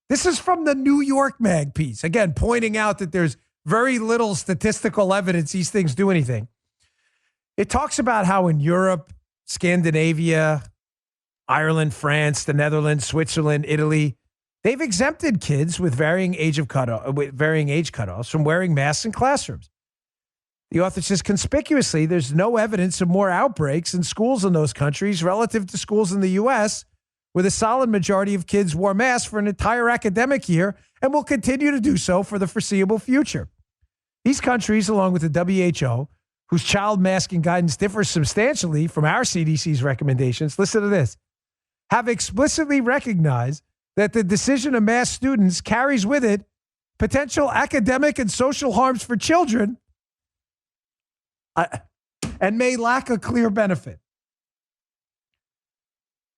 this is from the New York Mag piece. Again, pointing out that there's very little statistical evidence these things do anything. It talks about how in Europe, Scandinavia, Ireland, France, the Netherlands, Switzerland, Italy, they've exempted kids with varying age cutoffs from wearing masks in classrooms. The author says, conspicuously, there's no evidence of more outbreaks in schools in those countries relative to schools in the U.S., where the solid majority of kids wore masks for an entire academic year and will continue to do so for the foreseeable future. These countries, along with the WHO, whose child masking guidance differs substantially from our CDC's recommendations, listen to this, have explicitly recognized that the decision to mask students carries with it potential academic and social harms for children and may lack a clear benefit.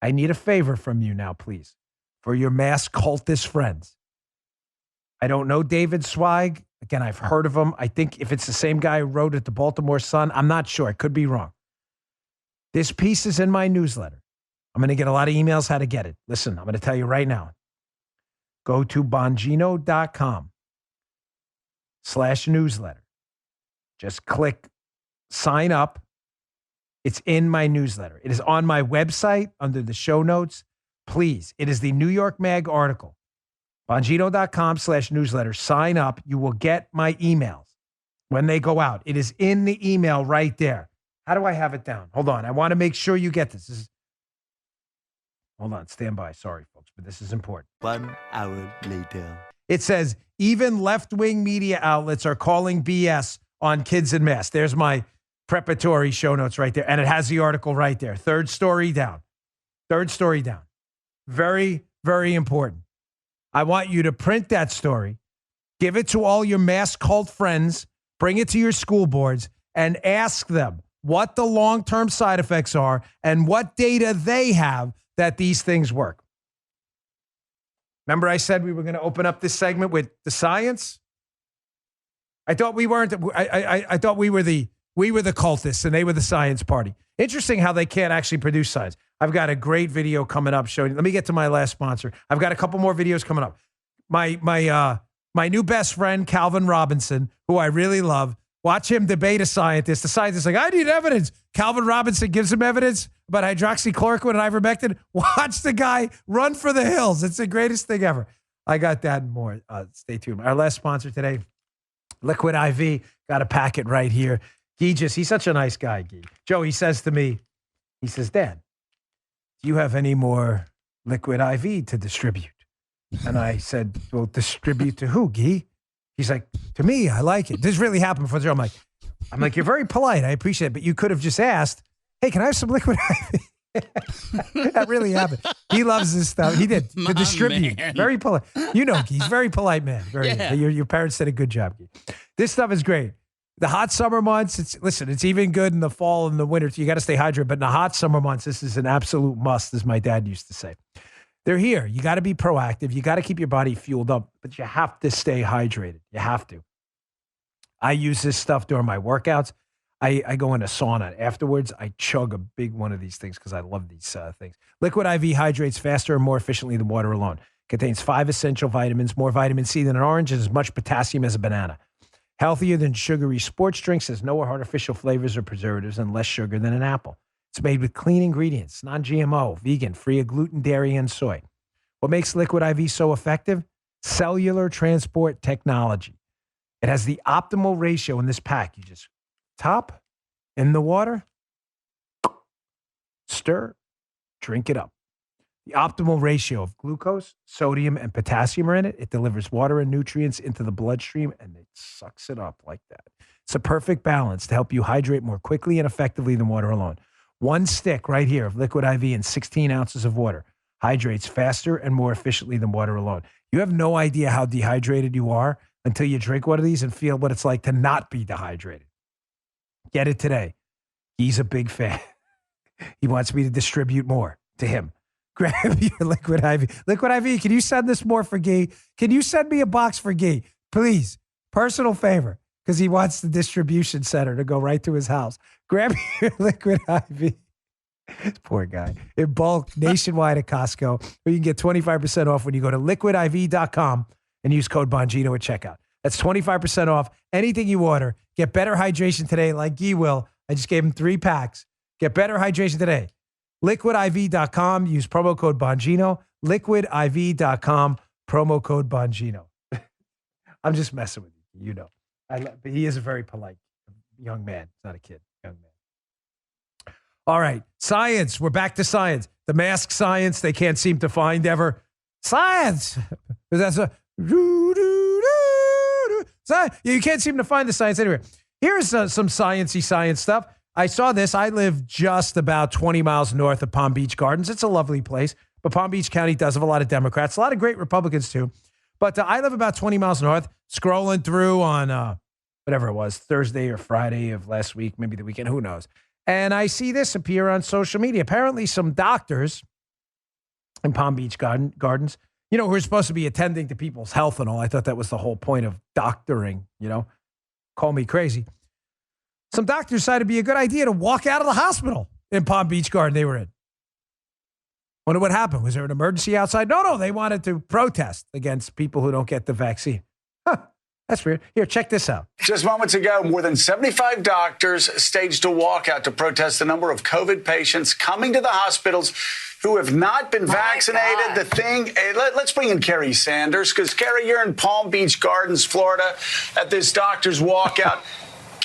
I need a favor from you now, please, for your mask cultist friends. I don't know David Zweig. Again, I've heard of him. I think if it's the same guy who wrote at the Baltimore Sun, I'm not sure. I could be wrong. This piece is in my newsletter. I'm going to get a lot of emails how to get it. Listen, I'm going to tell you right now. Go to bongino.com/newsletter. Just click sign up. It's in my newsletter. It is on my website under the show notes. Please, it is the New York Mag article. Bongino.com/newsletter. Sign up. You will get my emails when they go out. It is in the email right there. How do I have it down? Hold on. I want to make sure you get this. Hold on. Stand by. Sorry, folks, but this is important. 1 hour later. It says, even left-wing media outlets are calling BS on kids in masks. There's my preparatory show notes right there. And it has the article right there. Third story down. Very, very important. I want you to print that story, give it to all your mask cult friends, bring it to your school boards, and ask them what the long-term side effects are and what data they have that these things work. Remember I said we were going to open up this segment with the science? I thought we weren't. I thought we were the cultists and they were the science party. Interesting how they can't actually produce science. I've got a great video coming up showing. Let me get to my last sponsor. I've got a couple more videos coming up. My new best friend, Calvin Robinson, who I really love. Watch him debate a scientist. The scientist is like, I need evidence. Calvin Robinson gives him evidence about hydroxychloroquine and ivermectin. Watch the guy run for the hills. It's the greatest thing ever. I got that and more. Stay tuned. Our last sponsor today, Liquid IV. Got a packet right here. He's such a nice guy, Guy. Joe, he says to me, he says, Dan, do you have any more Liquid IV to distribute? And I said, well, distribute to who, Guy? He's like, to me, I like it. This really happened before the show. I'm like, you're very polite. I appreciate it. But you could have just asked, hey, can I have some liquid IV? That really happened. He loves this stuff. He did. To distribute. Man. Very polite. You know, Guy, he's a very polite man. Your parents did a good job, Guy. This stuff is great. The hot summer months, it's even good in the fall and the winter. You got to stay hydrated. But in the hot summer months, this is an absolute must, as my dad used to say. They're here. You got to be proactive. You got to keep your body fueled up, but you have to stay hydrated. You have to. I use this stuff during my workouts. I go in a sauna. Afterwards, I chug a big one of these things because I love these things. Liquid IV hydrates faster and more efficiently than water alone. Contains 5 essential vitamins, more vitamin C than an orange, and as much potassium as a banana. Healthier than sugary sports drinks, has no artificial flavors or preservatives, and less sugar than an apple. It's made with clean ingredients, non-GMO, vegan, free of gluten, dairy, and soy. What makes Liquid IV so effective? Cellular transport technology. It has the optimal ratio in this pack. You just top in the water, stir, drink it up. The optimal ratio of glucose, sodium, and potassium are in it. It delivers water and nutrients into the bloodstream, and it sucks it up like that. It's a perfect balance to help you hydrate more quickly and effectively than water alone. 1 stick right here of Liquid IV and 16 ounces of water hydrates faster and more efficiently than water alone. You have no idea how dehydrated you are until you drink one of these and feel what it's like to not be dehydrated. Get it today. He's a big fan. He wants me to distribute more to him. Grab your Liquid IV. Liquid IV, can you send this more for Guy? Can you send me a box for Guy? Please. Personal favor. Because he wants the distribution center to go right to his house. Grab your Liquid IV. Poor guy. In bulk, nationwide at Costco. Or you can get 25% off when you go to liquidiv.com and use code Bongino at checkout. That's 25% off anything you order. Get better hydration today like Guy will. I just gave him 3 packs. Get better hydration today. Liquidiv.com. Use promo code Bongino. Liquidiv.com. Promo code Bongino. I'm just messing with you. You know. But he is a very polite young man. He's not a kid. Young man. All right. Science. We're back to science. The mask science they can't seem to find ever. Science. That's a... You can't seem to find the science anywhere. Here's some sciencey science stuff. I saw this. I live just about 20 miles north of Palm Beach Gardens. It's a lovely place, but Palm Beach County does have a lot of Democrats, a lot of great Republicans too. But I live about 20 miles north, scrolling through on whatever it was, Thursday or Friday of last week, maybe the weekend, who knows. And I see this appear on social media. Apparently some doctors in Palm Beach Gardens, you know, who are supposed to be attending to people's health and all. I thought that was the whole point of doctoring, you know. Call me crazy. Some doctors decided it'd be a good idea to walk out of the hospital in Palm Beach Garden they were in. Wonder what happened. Was there an emergency outside? No. They wanted to protest against people who don't get the vaccine. Huh. That's weird. Here, check this out. Just moments ago, more than 75 doctors staged a walkout to protest the number of COVID patients coming to the hospitals who have not been vaccinated. The thing, let's bring in Kerry Sanders, because, Kerry, you're in Palm Beach Gardens, Florida, at this doctor's walkout.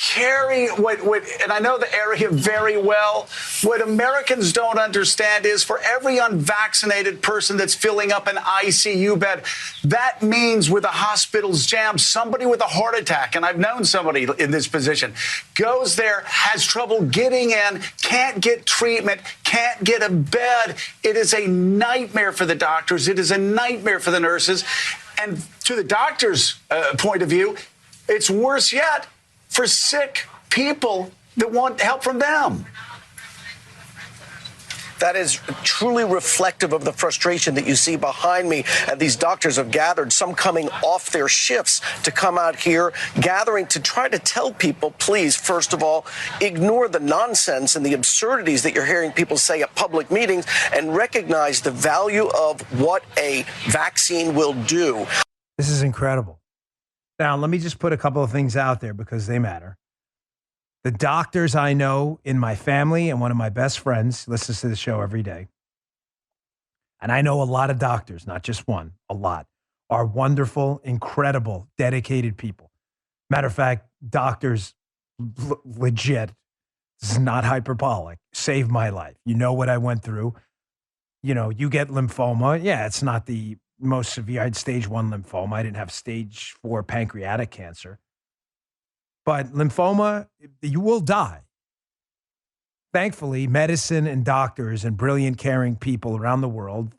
Kerry, and I know the area very well, what Americans don't understand is for every unvaccinated person that's filling up an ICU bed, that means with the hospitals jammed, somebody with a heart attack, and I've known somebody in this position, goes there, has trouble getting in, can't get treatment, can't get a bed. It is a nightmare for the doctors. It is a nightmare for the nurses. And to the doctor's point of view, it's worse yet for sick people that want help from them. That is truly reflective of the frustration that you see behind me. And these doctors have gathered, some coming off their shifts to come out here, gathering to try to tell people, please, first of all, ignore the nonsense and the absurdities that you're hearing people say at public meetings and recognize the value of what a vaccine will do. This is incredible. Now, let me just put a couple of things out there because they matter. The doctors I know in my family and one of my best friends listens to the show every day. And I know a lot of doctors, not just one, a lot, are wonderful, incredible, dedicated people. Matter of fact, doctors, legit, this is not hyperbolic, saved my life. You know what I went through. You know, you get lymphoma. Yeah, it's not the most severe. I had stage 1 lymphoma. I didn't have stage 4 pancreatic cancer. But lymphoma, you will die. Thankfully, medicine and doctors and brilliant, caring people around the world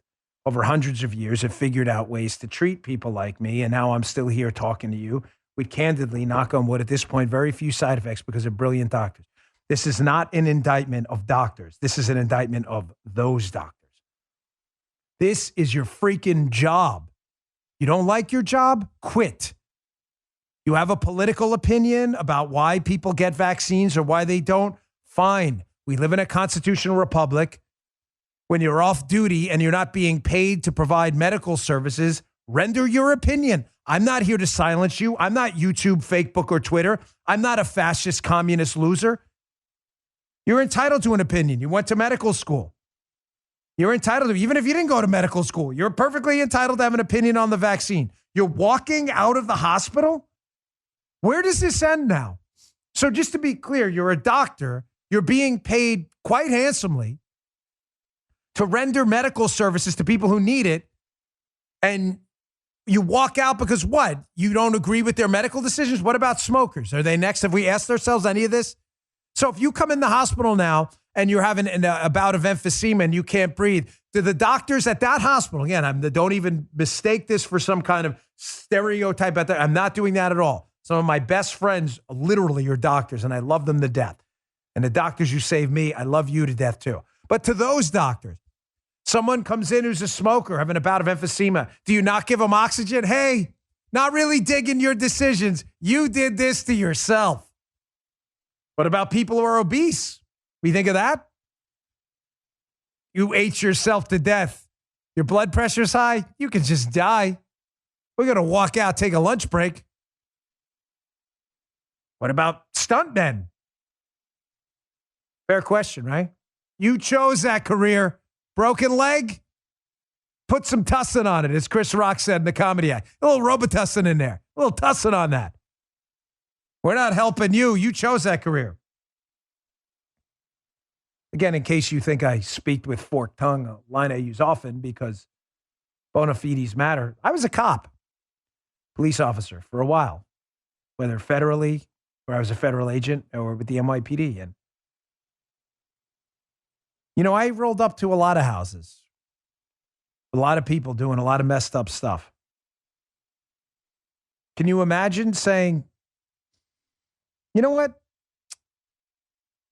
over hundreds of years have figured out ways to treat people like me. And now I'm still here talking to you with, candidly, knock on wood, at this point, very few side effects because of brilliant doctors. This is not an indictment of doctors. This is an indictment of those doctors. This is your freaking job. You don't like your job? Quit. You have a political opinion about why people get vaccines or why they don't? Fine. We live in a constitutional republic. When you're off duty and you're not being paid to provide medical services, render your opinion. I'm not here to silence you. I'm not YouTube, Facebook, or Twitter. I'm not a fascist communist loser. You're entitled to an opinion. You went to medical school. You're entitled to, even if you didn't go to medical school, you're perfectly entitled to have an opinion on the vaccine. You're walking out of the hospital? Where does this end now? So just to be clear, you're a doctor. You're being paid quite handsomely to render medical services to people who need it. And you walk out because what? You don't agree with their medical decisions? What about smokers? Are they next? Have we asked ourselves any of this? So if you come in the hospital now and you're having a bout of emphysema and you can't breathe, do the doctors at that hospital, again, don't even mistake this for some kind of stereotype. I'm not doing that at all. Some of my best friends literally are doctors, and I love them to death. And the doctors who save me, I love you to death too. But to those doctors, someone comes in who's a smoker having a bout of emphysema. Do you not give them oxygen? Hey, not really digging your decisions. You did this to yourself. What about people who are obese? We think of that? You ate yourself to death. Your blood pressure's high. You can just die. We're going to walk out, take a lunch break. What about stuntmen? Fair question, right? You chose that career. Broken leg? Put some tussin on it, as Chris Rock said in the Comedy Act. A little Robitussin in there. A little tussin on that. We're not helping you. You chose that career. Again, in case you think I speak with forked tongue, a line I use often because bona fides matter. I was a cop, police officer for a while, whether federally or I was a federal agent or with the NYPD. And, you know, I rolled up to a lot of houses, a lot of people doing a lot of messed up stuff. Can you imagine saying, you know what?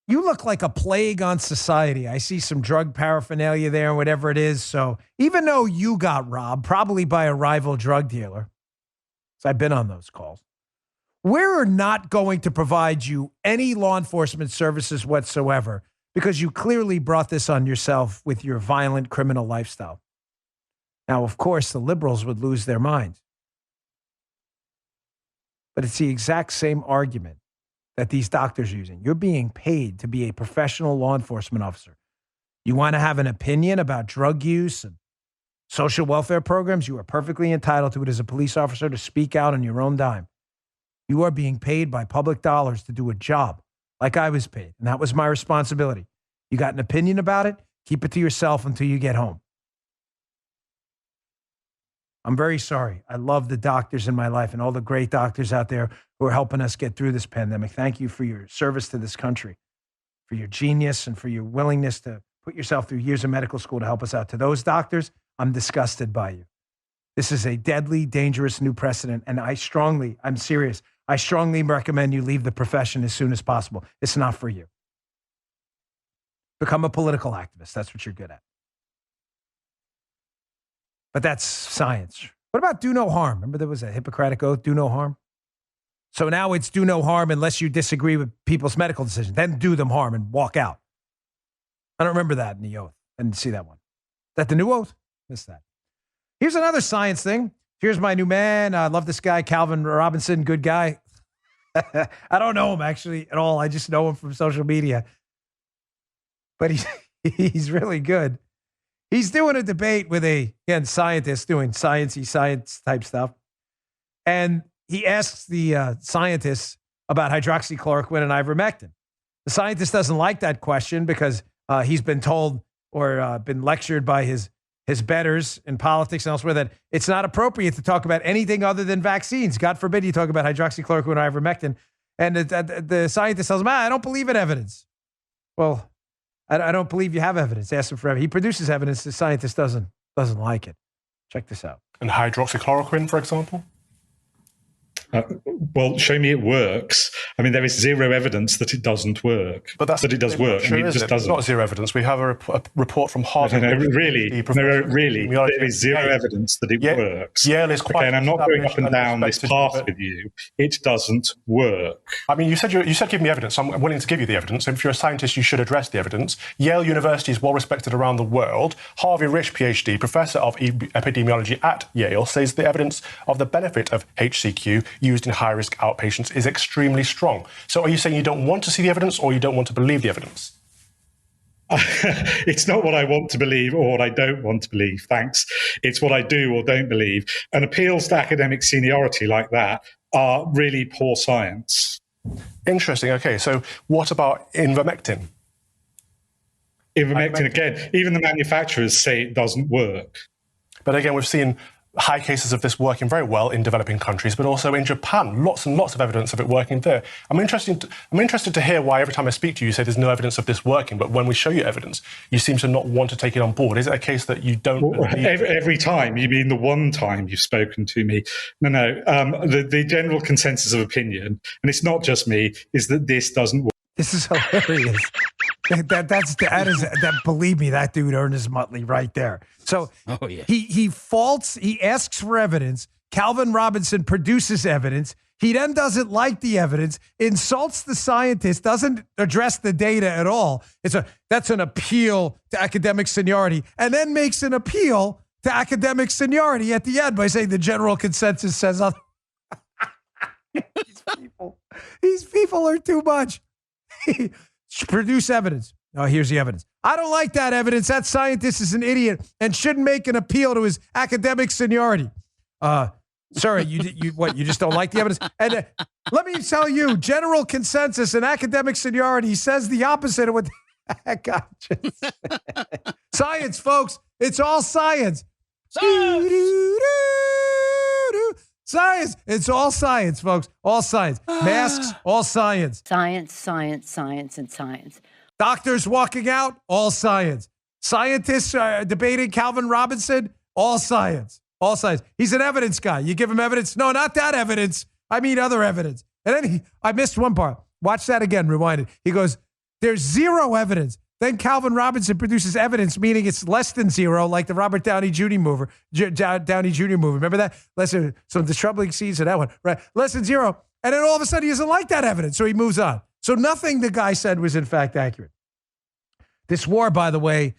You look like a plague on society. I see some drug paraphernalia there and whatever it is. So even though you got robbed, probably by a rival drug dealer, so I've been on those calls, we're not going to provide you any law enforcement services whatsoever because you clearly brought this on yourself with your violent criminal lifestyle. Now, of course, the liberals would lose their minds. But it's the exact same argument that these doctors are using. You're being paid to be a professional law enforcement officer. You want to have an opinion about drug use and social welfare programs? You are perfectly entitled to it as a police officer to speak out on your own dime. You are being paid by public dollars to do a job like I was paid, and that was my responsibility. You got an opinion about it? Keep it to yourself until you get home. I'm very sorry. I love the doctors in my life and all the great doctors out there who are helping us get through this pandemic. Thank you for your service to this country, for your genius and for your willingness to put yourself through years of medical school to help us out. To those doctors, I'm disgusted by you. This is a deadly, dangerous new precedent, and I'm serious. I strongly recommend you leave the profession as soon as possible. It's not for you. Become a political activist. That's what you're good at. But that's science. What about do no harm? Remember there was a Hippocratic oath, do no harm? So now it's do no harm unless you disagree with people's medical decisions. Then do them harm and walk out. I don't remember that in the oath. I didn't see that one. Is that the new oath? Missed that. Here's another science thing. Here's my new man. I love this guy, Calvin Robinson, good guy. I don't know him actually at all. I just know him from social media. But he's really good. He's doing a debate with scientist doing sciencey science type stuff. And he asks the scientists about hydroxychloroquine and ivermectin. The scientist doesn't like that question because he's been told or been lectured by his his betters in politics and elsewhere that it's not appropriate to talk about anything other than vaccines. God forbid you talk about hydroxychloroquine or ivermectin. And the scientist tells him, I don't believe in evidence. Well, I don't believe you have evidence. Ask him for evidence. He produces evidence. The scientist doesn't like it. Check this out. And hydroxychloroquine, for example? Well, show me it works. I mean, there is zero evidence that it doesn't work. But that it does work. Sure, I mean, it just doesn't. It's not zero evidence. We have a report from Harvard. No, really, there is zero evidence that it works. Yale is quite. Okay, and I'm not going up and down this path with you. It doesn't work. I mean, you said give me evidence. I'm willing to give you the evidence. If you're a scientist, you should address the evidence. Yale University is well respected around the world. Harvey Risch, PhD, professor of epidemiology at Yale, says the evidence of the benefit of HCQ used in high-risk outpatients is extremely strong. So are you saying you don't want to see the evidence or you don't want to believe the evidence? It's not what I want to believe or what I don't want to believe, thanks. It's what I do or don't believe. And appeals to academic seniority like that are really poor science. Interesting. Okay, so what about ivermectin? Ivermectin, again, even the manufacturers say it doesn't work. But again, we've seen high cases of this working very well in developing countries, but also in Japan, lots and lots of evidence of it working there. I'm interested to hear why every time I speak to you, you say there's no evidence of this working, but when we show you evidence, you seem to not want to take it on board. Is it a case that you don't believe? Every time? You mean the one time you've spoken to me? No. The general consensus of opinion, and it's not just me, is that this doesn't work. This is hilarious. Believe me, that dude earned his Muttley right there. So he asks for evidence. Calvin Robinson produces evidence. He then doesn't like the evidence, insults the scientist, doesn't address the data at all. That's an appeal to academic seniority, and then makes an appeal to academic seniority at the end by saying the general consensus says other. These people are too much. Produce evidence. Oh, here's the evidence. I don't like that evidence. That scientist is an idiot and shouldn't make an appeal to his academic seniority. Sorry, you just don't like the evidence? And let me tell you, general consensus and academic seniority says the opposite of what the heck I just said. Science, folks. It's all science. Science. It's all science, folks. All science. Masks, all science. Science, science, science, and science. Doctors walking out, all science. Scientists debating Calvin Robinson, all science. All science. He's an evidence guy. You give him evidence. No, not that evidence. I mean other evidence. And then I missed one part. Watch that again. Rewind it. He goes, there's zero evidence. Then Calvin Robinson produces evidence, meaning it's less than zero, like the Robert Downey Jr. movie. Remember that? Some troubling scenes in that one, right? Less than zero. And then all of a sudden he doesn't like that evidence, so he moves on. So nothing the guy said was in fact accurate. This war, by the way,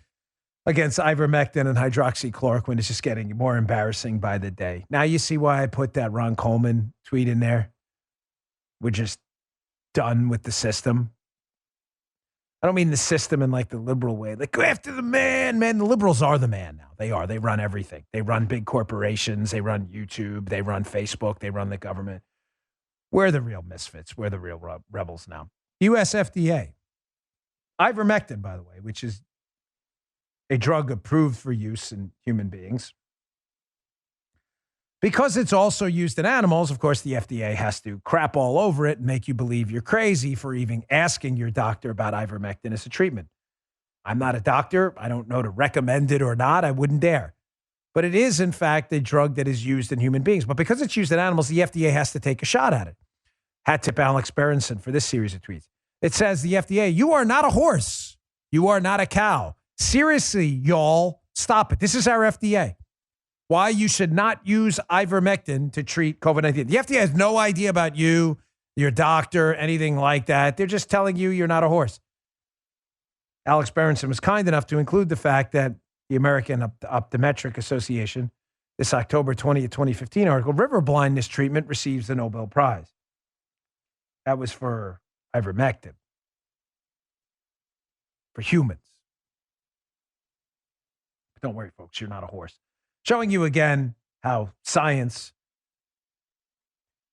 against ivermectin and hydroxychloroquine is just getting more embarrassing by the day. Now you see why I put that Ron Coleman tweet in there. We're just done with the system. I don't mean the system in like the liberal way. Like, go after the man. Man, the liberals are the man now. They are. They run everything. They run big corporations. They run YouTube. They run Facebook. They run the government. We're the real misfits. We're the real rebels now. US FDA. Ivermectin, by the way, which is a drug approved for use in human beings. Because it's also used in animals, of course, the FDA has to crap all over it and make you believe you're crazy for even asking your doctor about ivermectin as a treatment. I'm not a doctor. I don't know to recommend it or not. I wouldn't dare. But it is, in fact, a drug that is used in human beings. But because it's used in animals, the FDA has to take a shot at it. Hat tip Alex Berenson for this series of tweets. It says, the FDA, you are not a horse. You are not a cow. Seriously, y'all, stop it. This is our FDA. Why you should not use ivermectin to treat COVID-19. The FDA has no idea about you, your doctor, anything like that. They're just telling you you're not a horse. Alex Berenson was kind enough to include the fact that the American Optometric Association, this October 20th, 2015 article, river blindness treatment receives the Nobel Prize. That was for ivermectin. For humans. But don't worry, folks, you're not a horse. Showing you again how science.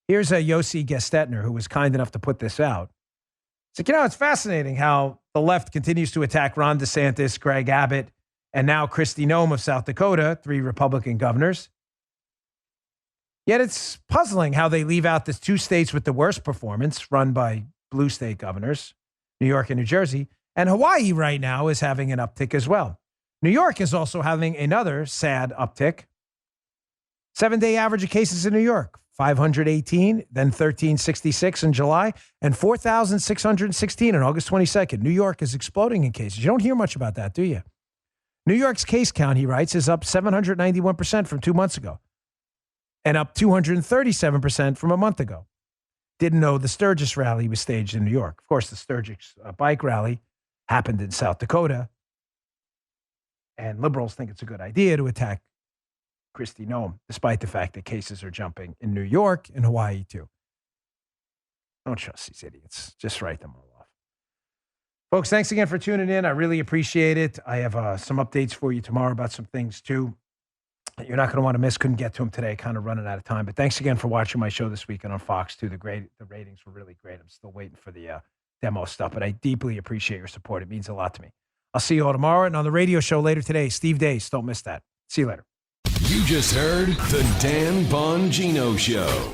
Here's a Yossi Gestetner who was kind enough to put this out. It's like, it's fascinating how the left continues to attack Ron DeSantis, Greg Abbott, And now Kristi Noem of South Dakota, 3 Republican governors. Yet it's puzzling how they leave out the 2 states with the worst performance run by blue state governors, New York and New Jersey. And Hawaii right now is having an uptick as well. New York is also having another sad uptick. 7-day average of cases in New York, 518, then 1366 in July, and 4,616 on August 22nd. New York is exploding in cases. You don't hear much about that, do you? New York's case count, he writes, is up 791% from 2 months ago and up 237% from a month ago. Didn't know the Sturgis rally was staged in New York. Of course, the Sturgis bike rally happened in South Dakota, and liberals think it's a good idea to attack Kristi Noem, despite the fact that cases are jumping in New York and Hawaii, too. Don't trust these idiots. Just write them all off. Folks, thanks again for tuning in. I really appreciate it. I have some updates for you tomorrow about some things, too, that you're not going to want to miss. Couldn't get to them today, kind of running out of time. But thanks again for watching my show this weekend on Fox, too. The ratings were really great. I'm still waiting for the demo stuff, but I deeply appreciate your support. It means a lot to me. I'll see you all tomorrow. And on the radio show later today, Steve Dace. Don't miss that. See you later. You just heard The Dan Bongino Show.